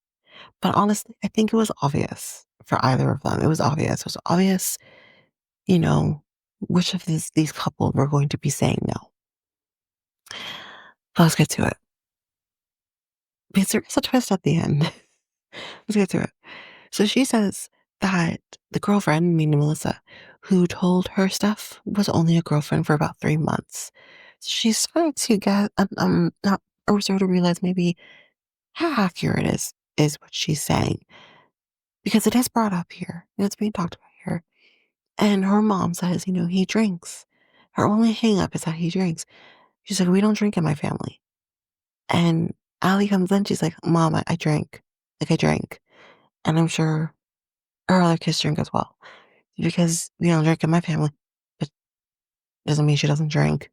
But honestly, I think it was obvious for either of them. It was obvious. It was obvious, you know, which of these couples were going to be saying no. Let's get to it. Because there is a twist at the end. Let's get to it. So she says that the girlfriend, meaning Melissa, who told her stuff was only a girlfriend for about 3 months. She's starting to get not or sort of realize maybe how accurate is what she's saying. Because it is brought up here. It's being talked about here. And her mom says, he drinks. Her only hang up is that he drinks. She's like, we don't drink in my family. And Allie comes in, she's like, Mom, I drank. Like I drank. And I'm sure her other kids drink as well. Because we don't drink in my family. But doesn't mean she doesn't drink.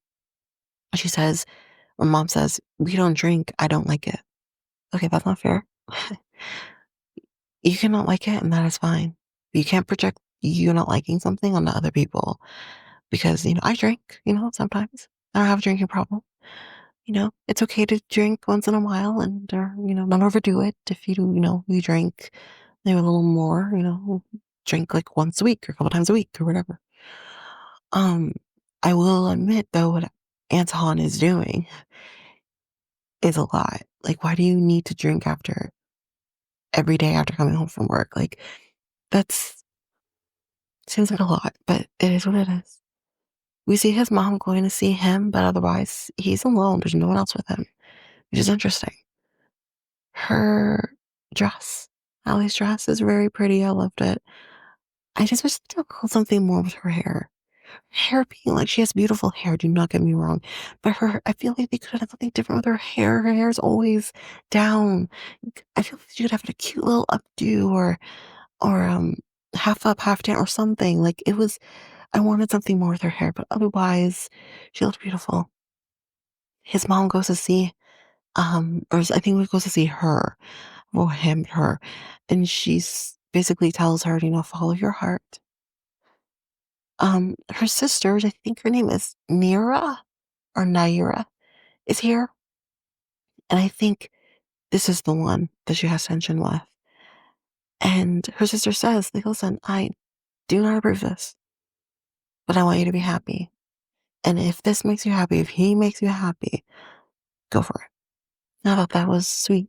She says, or mom says, we don't drink, I don't like it. Okay, that's not fair. You cannot like it, and that is fine. You can't project you not liking something onto other people. Because, I drink, sometimes. I don't have a drinking problem. It's okay to drink once in a while and, or, not overdo it. If you drink maybe a little more, drink like once a week or a couple times a week or whatever. Um, I will admit though, what Anton is doing is a lot. Like, why do you need to drink after every day after coming home from work? Like, that's seems like a lot, but it is what it is. We see his mom going to see him, but otherwise he's alone. There's no one else with him, which is interesting. Her dress, Allie's dress is very pretty. I loved it. I just wish they did something more with her hair. Hair being like she has beautiful hair, do not get me wrong. But I feel like they could have done something different with her hair. Her hair is always down. I feel like she could have a cute little updo or half up, half down or something. Like I wanted something more with her hair, but otherwise she looked beautiful. His mom goes to see or I think we goes to see her or him, her. And she's basically tells her, follow your heart. Her sister, I think her name is Nira or Naira, is here. And I think this is the one that she has tension with. And her sister says, like, listen, I do not approve this, but I want you to be happy. And if this makes you happy, if he makes you happy, go for it. I thought that was sweet.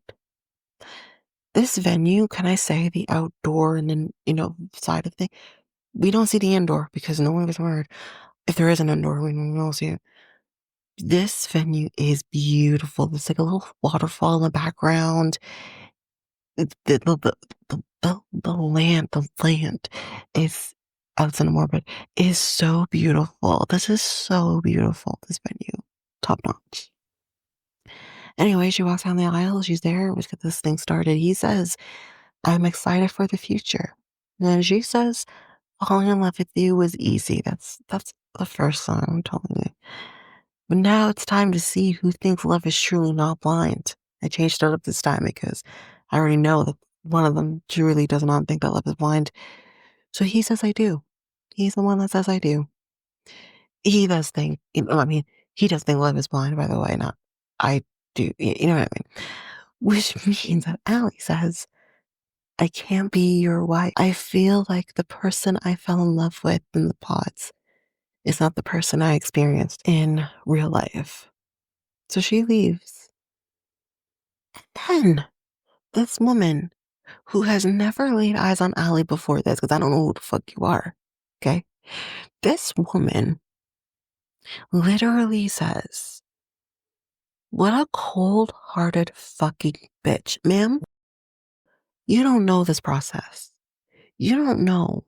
This venue, can I say the outdoor and then, side of thing? We don't see the indoor because no one gets word. If there is an indoor, we don't see it. This venue is beautiful. There's like a little waterfall in the background. The land is outside of Morbid is so beautiful. This is so beautiful. This venue, top notch. Anyway, she walks down the aisle. She's there. Let's get this thing started. He says, "I'm excited for the future," and she says, "Falling in love with you was easy. That's the first song I'm telling you. But now it's time to see who thinks love is truly not blind." I changed it up this time because I already know that one of them truly does not think that love is blind. So he says, I do. He's the one that says I do. He does think, he does think love is blind, by the way, not I do. You know what I mean? Which means that Allie says, I can't be your wife. I feel like the person I fell in love with in the pods is not the person I experienced in real life. So she leaves. Then this woman who has never laid eyes on Allie before this, because I don't know who the fuck you are, okay? This woman literally says, what a cold hearted fucking bitch. Ma'am, you don't know this process. You don't know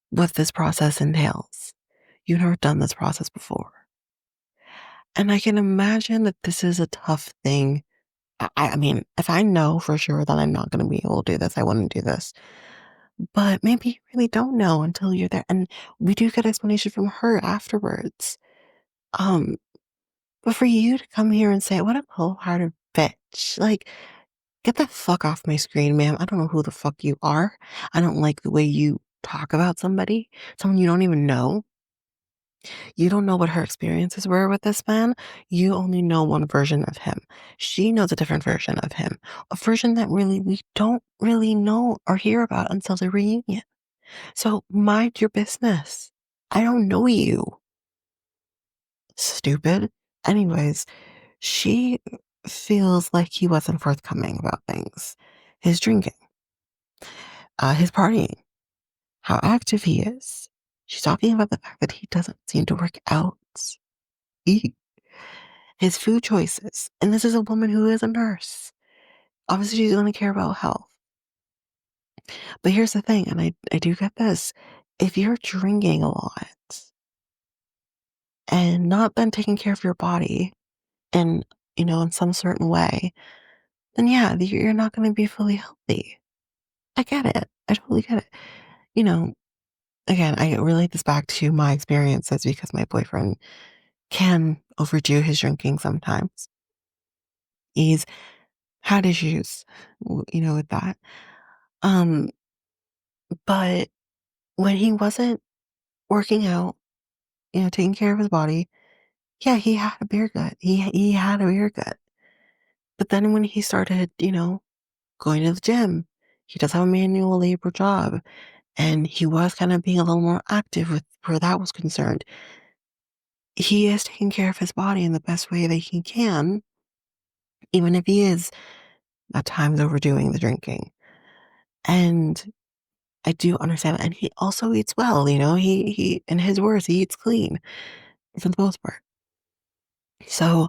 what this process entails. You've never done this process before. And I can imagine that this is a tough thing. I mean, if I know for sure that I'm not going to be able to do this, I wouldn't do this. But maybe you really don't know until you're there. And we do get explanation from her afterwards. Um, but for you to come here and say, what a cold-hearted bitch. Like, Get the fuck off my screen, ma'am. I don't know who the fuck you are. I don't like the way you talk about somebody, someone you don't even know. You don't know what her experiences were with this man. You only know one version of him. She knows a different version of him, a version that really we don't really know or hear about until the reunion. So mind your business. I don't know you, stupid. Anyways, she feels like he wasn't forthcoming about things. His drinking, his partying, how active he is. She's talking about the fact that he doesn't seem to work out. Eat. His food choices. And this is a woman who is a nurse. Obviously, she's going to care about health. But here's the thing, and I do get this. If you're drinking a lot and not been taking care of your body in, in some certain way, then yeah, you're not going to be fully healthy. I get it. I totally get it. You know, again, I relate this back to my experiences because my boyfriend can overdo his drinking sometimes. He's had issues, with that. Um, but when he wasn't working out, taking care of his body, yeah, he had a beer gut. He had a beer gut. But then when he started, going to the gym, he does have a manual labor job, and he was kind of being a little more active with where that was concerned. He is taking care of his body in the best way that he can, even if he is at times overdoing the drinking. And I do understand that. And he also eats well, he in his words, he eats clean for the most part. So,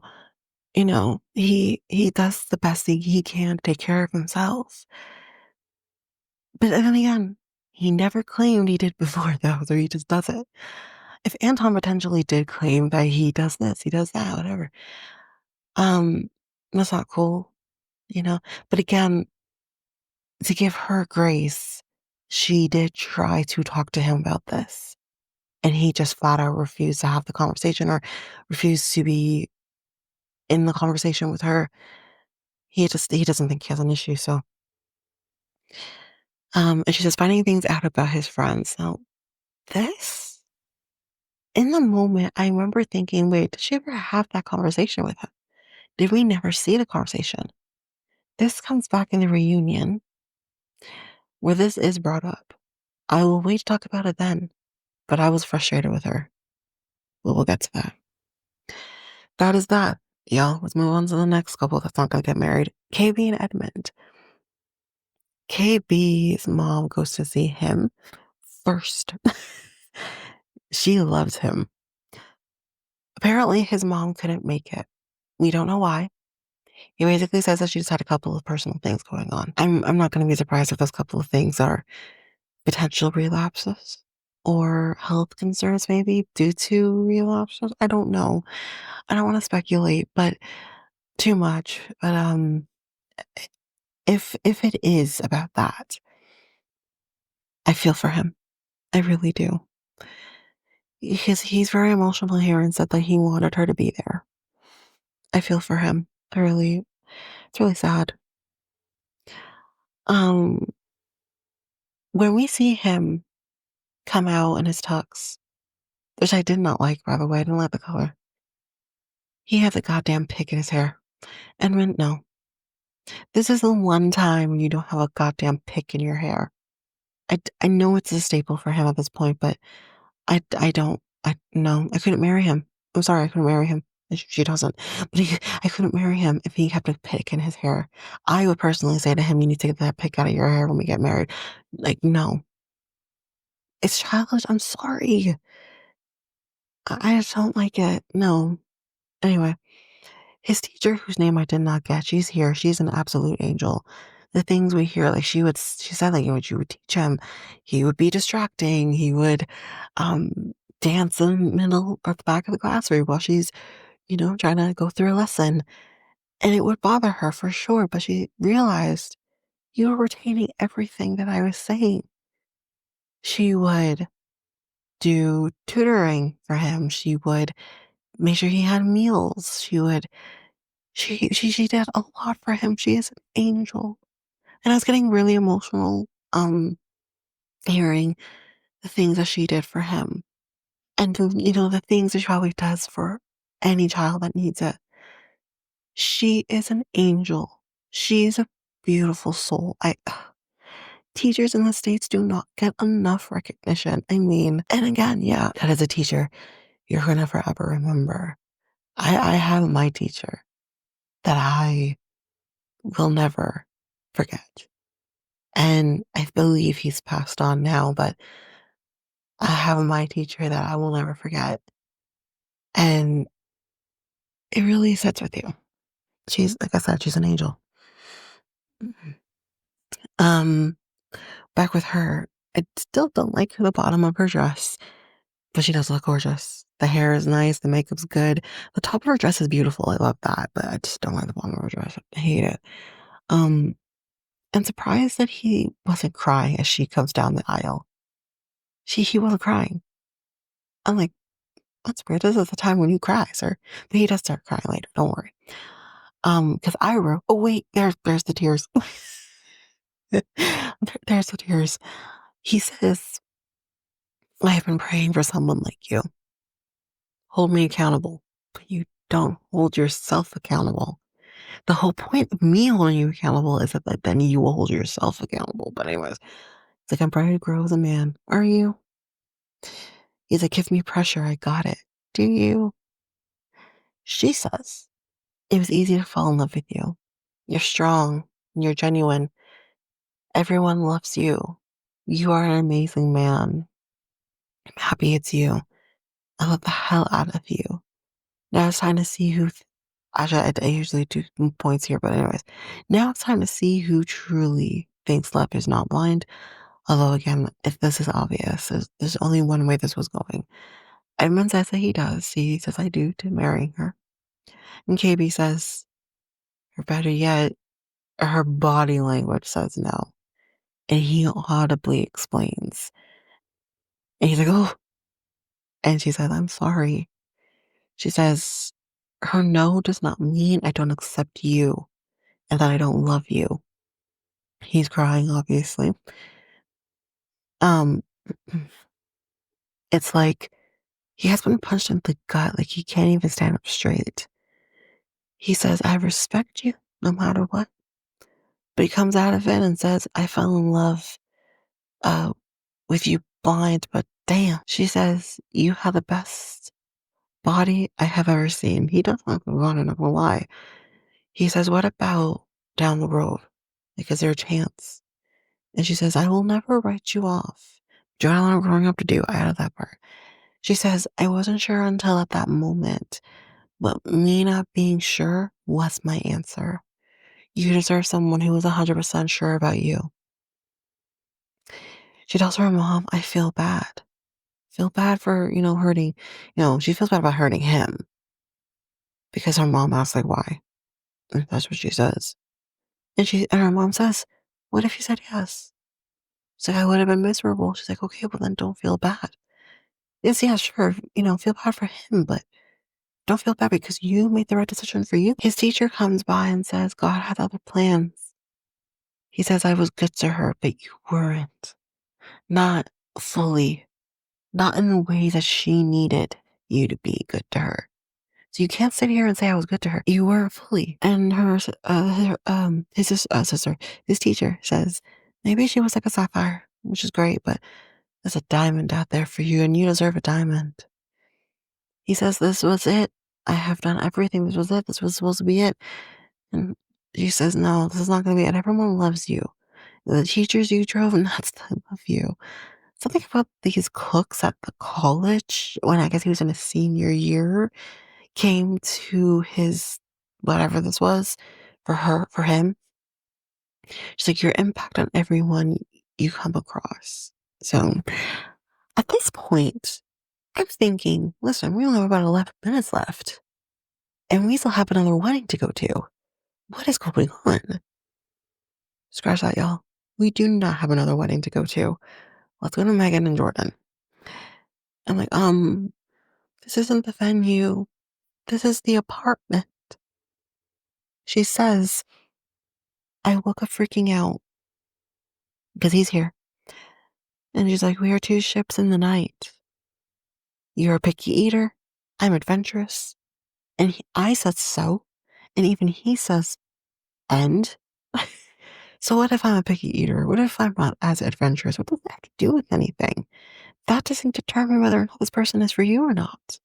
he does the best thing he can to take care of himself. But then again, he never claimed he did before though, so he just does it. If Anton potentially did claim that he does this, he does that, whatever, um, that's not cool, you know? But again, to give her grace, she did try to talk to him about this. And he just flat out refused to have the conversation or refused to be in the conversation with her. He doesn't think he has an issue. So and she says finding things out about his friends. Now this in the moment I remember thinking, wait, did she ever have that conversation with him? Did we never see the conversation? This comes back in the reunion where this is brought up. I will wait to talk about it then, but I was frustrated with her. But we'll get to that. That is that. Y'all, let's move on to the next couple that's not gonna get married. KB and Edmund. KB's mom goes to see him first. She loves him. Apparently, his mom couldn't make it. We don't know why. He basically says that she just had a couple of personal things going on. I'm not going to be surprised if those couple of things are potential relapses or health concerns, maybe due to relapses. I don't know. I don't want to speculate, but too much. But if it is about that, I feel for him. I really do. He's very emotional here and said that he wanted her to be there. I feel for him. It's really sad. Um, when we see him come out in his tux, which I did not like, by the way, I didn't like the color. He has a goddamn pick in his hair. And when, no, this is the one time you don't have a goddamn pick in your hair. I know it's a staple for him at this point, but I don't, no, I couldn't marry him. I'm sorry, I couldn't marry him. She doesn't. But I couldn't marry him if he kept a pick in his hair. I would personally say to him, you need to get that pick out of your hair when we get married. Like, no. It's childish. I'm sorry. I just don't like it. No. Anyway, his teacher, whose name I did not get, she's here. She's an absolute angel. The things we hear, like she said, like, what you would teach him, he would be distracting. He would dance in the middle or the back of the classroom while she's, trying to go through a lesson. And it would bother her for sure. But she realized you were retaining everything that I was saying. She would do tutoring for him. She would make sure he had meals. She did a lot for him. She is an angel. And I was getting really emotional, hearing the things that she did for him. And the things that she always does for any child that needs it. She is an angel. She's a beautiful soul. Teachers in the States do not get enough recognition. I mean, and again, yeah, that as a teacher, you're gonna forever remember. I have my teacher that I will never forget. And I believe he's passed on now, but I have my teacher that I will never forget. And it really sits with you. She's, like I said, she's an angel. Um, Back with her, I still don't like the bottom of her dress, but she does look gorgeous. The hair is nice, the makeup's good. The top of her dress is beautiful. I love that, but I just don't like the bottom of her dress. I hate it. Um, and surprised that he wasn't crying as she comes down the aisle. He wasn't crying. I'm like, that's weird. This is the time when you cry, sir. But he does start crying later. Don't worry. Because I wrote. Oh wait, there's the tears. There's the tears. He says, "I have been praying for someone like you. Hold me accountable, but you don't hold yourself accountable. The whole point of me holding you accountable is that then you will hold yourself accountable." But anyways, it's like I'm trying to grow as a man. Are you? He's like, give me pressure. I got it. Do you? She says, it was easy to fall in love with you. You're strong. You're genuine. Everyone loves you. You are an amazing man. I'm happy it's you. I love the hell out of you. Now it's time to see actually, I usually do points here, but anyways. Now it's time to see who truly thinks love is not blind. Although, again, if this is obvious, there's only one way this was going. Edmund says that he does. He says, I do, to marrying her. And KB says, or better yet, her body language says no. And he audibly explains. And he's like, oh. And she says, I'm sorry. She says, her no does not mean I don't accept you and that I don't love you. He's crying, obviously. Um, it's like he has been punched in the gut, like he can't even stand up straight. He says, I respect you no matter what. But he comes out of it and says, I fell in love uh, with you blind, but damn. She says, you have the best body I have ever seen. He doesn't want to know why. He says, what about down the road? Like, is there a chance? And she says, I will never write you off. Do you know what I'm growing up to do? I added that part. She says, I wasn't sure until at that moment, but me not being sure was my answer. You deserve someone who is 100% sure about you. She tells her mom, I feel bad. Feel bad for, hurting, she feels bad about hurting him because her mom asks, like, why? And that's what she says. And her mom says, what if you said yes? She's like, I would have been miserable. She's like, okay, well then don't feel bad. Yes, yeah, sure, feel bad for him, but don't feel bad because you made the right decision for you. His teacher comes by and says, God had other plans. He says, I was good to her, but you weren't. Not fully. Not in the way that she needed you to be good to her. So you can't sit here and say I was good to her. You weren't fully. And his teacher says, maybe she was like a sapphire, which is great, but there's a diamond out there for you and you deserve a diamond. He says, this was it. I have done everything. This was it. This was supposed to be it. And she says, no, this is not going to be it. Everyone loves you. The teachers you drove nuts that love you. Something about these cooks at the college, when I guess he was in his senior year, came to his whatever this was for him. She's like, your impact on everyone you come across. So at this point, I'm thinking, listen, we only have about 11 minutes left, and we still have another wedding to go to. What is going on? Scratch that, y'all. We do not have another wedding to go to. Let's go to Megan and Jordan. I'm like, this isn't the venue. This is the apartment. She says, I woke up freaking out because he's here. And she's like, we are two ships in the night. You're a picky eater. I'm adventurous. And I said so. And even he says, and? So what if I'm a picky eater? What if I'm not as adventurous? What does that have to do with anything? That doesn't determine whether or not this person is for you or not.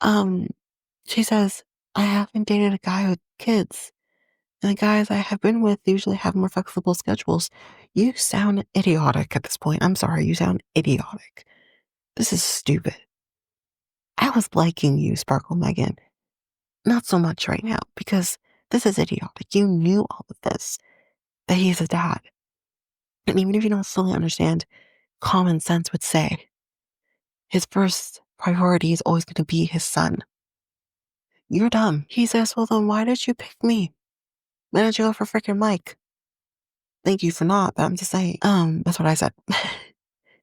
She says, I haven't dated a guy with kids. And the guys I have been with usually have more flexible schedules. You sound idiotic at this point. I'm sorry, you sound idiotic. This is stupid. I was liking you, Sparkle Megan. Not so much right now, because this is idiotic. You knew all of this, that he's a dad. And even if you don't fully understand, common sense would say his first priority is always going to be his son. You're dumb. He says, well, then why did you pick me? Why didn't you go for freaking Mike? Thank you for not, but I'm just saying. That's what I said.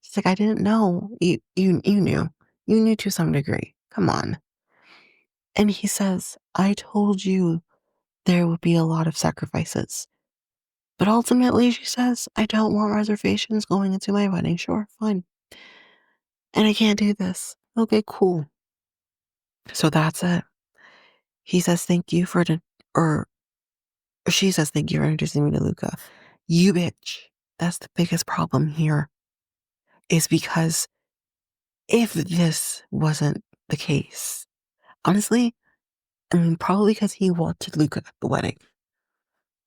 She's like, I didn't know. You knew. You knew to some degree. Come on. And he says, I told you there would be a lot of sacrifices. But ultimately, she says, I don't want reservations going into my wedding. Sure, fine. And I can't do this. Okay, cool. So that's it. He says, thank you for, or she says, thank you for introducing me to Luca. You bitch. That's the biggest problem here, is because if this wasn't the case, honestly, I mean, probably because he wanted Luca at the wedding.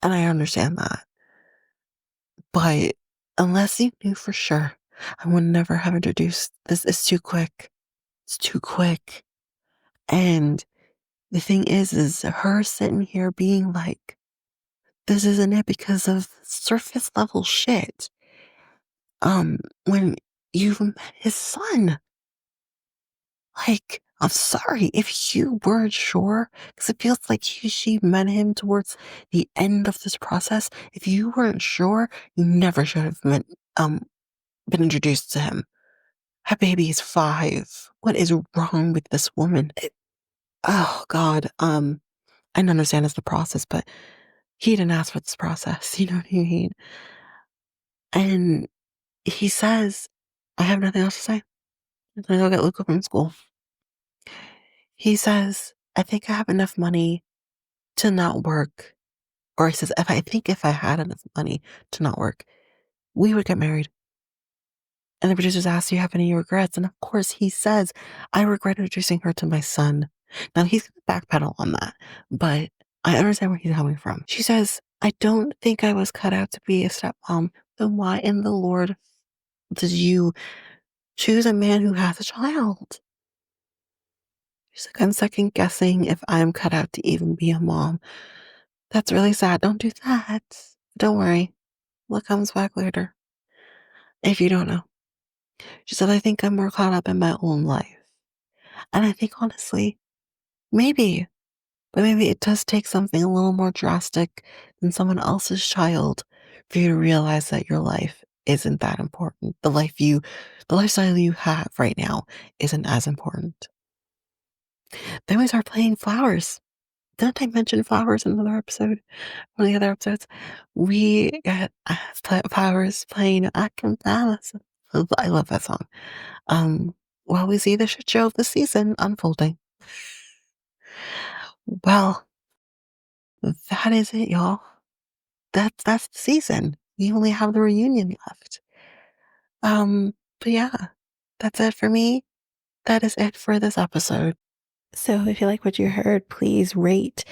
And I understand that. But unless you knew for sure, I would never have introduced this. It's too quick. It's too quick. And the thing is her sitting here being like, this isn't it because of surface level shit. When you've met his son, like, I'm sorry if you weren't sure, because it feels like she met him towards the end of this process. If you weren't sure, you never should have been introduced to him. Her baby is 5. What is wrong with this woman? Oh God. I understand it's the process, but he didn't ask for this process. You know what I mean? And he says, I have nothing else to say. I'm gonna go get Luca from school. He says, I think I have enough money to not work. Or he says, if I had enough money to not work, we would get married. And the producers ask, do you have any regrets? And of course he says, I regret introducing her to my son. Now he's going to backpedal on that, but I understand where he's coming from. She says, I don't think I was cut out to be a stepmom. Then why in the Lord did you choose a man who has a child? She's like, I'm second guessing if I'm cut out to even be a mom. That's really sad. Don't do that. Don't worry. What comes back later? If you don't know. She said, I think I'm more caught up in my own life. And I think honestly, maybe, but maybe it does take something a little more drastic than someone else's child for you to realize that your life isn't that important. The lifestyle you have right now isn't as important. Then we start playing flowers. Didn't I mention flowers in another episode? One of the other episodes? We got flowers playing I Can Balance. I love that song. While we see the shit show of the season unfolding. Well, that is it, y'all. That's the season. We only have the reunion left. But yeah, that's it for me. That is it for this episode. So if you like what you heard, please rate,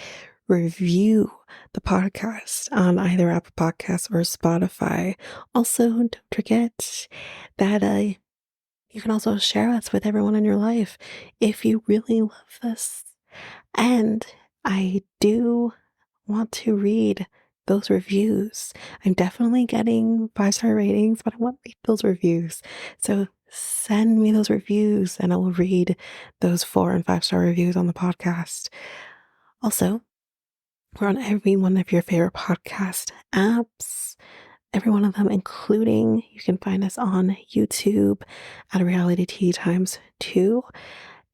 review the podcast on either Apple Podcasts or Spotify. Also, don't forget that you can also share us with everyone in your life if you really love this. And I do want to read those reviews. I'm definitely getting 5-star ratings, but I want to read those reviews. So send me those reviews and I will read those 4 and 5-star reviews on the podcast. Also, we're on every one of your favorite podcast apps. Every one of them, including you can find us on YouTube at Reality Tea Times 2.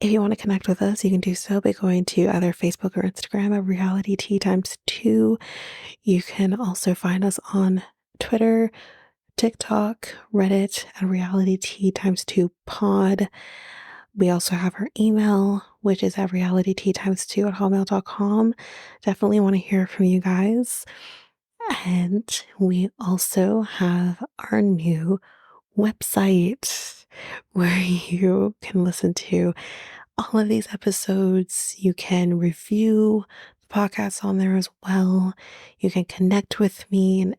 If you want to connect with us, you can do so by going to either Facebook or Instagram at Reality Tea times two. You can also find us on Twitter, TikTok, Reddit at Reality Tea times two pod. We also have our email, which is at realitytea times two at hotmail.com. Definitely want to hear from you guys. And we also have our new website where you can listen to all of these episodes. You can review the podcast on there as well. You can connect with me in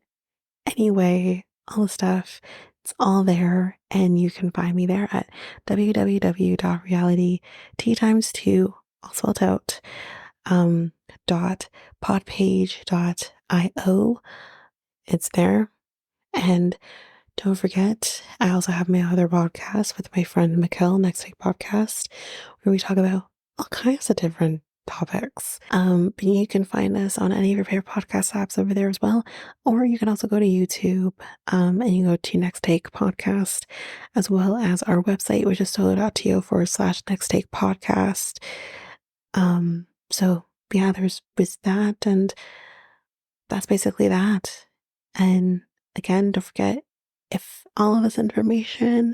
any way, all the stuff. It's all there. And you can find me there at www.realitytea times two, all spelled out, dot podpage.io. It's there. And don't forget, I also have my other podcast with my friend Mikkel, Next Take Podcast, where we talk about all kinds of different topics. But you can find us on any of your favorite podcast apps over there as well. Or you can also go to YouTube and you go to Next Take Podcast, as well as our website, which is solo.to/Next Take Podcast. So yeah, there's that, and that's basically that. And again, don't forget, if all of this information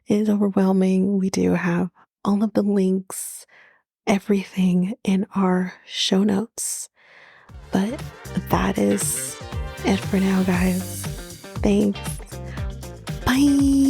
is overwhelming, we do have all of the links, everything in our show notes. But that is it for now, guys. Thanks. Bye.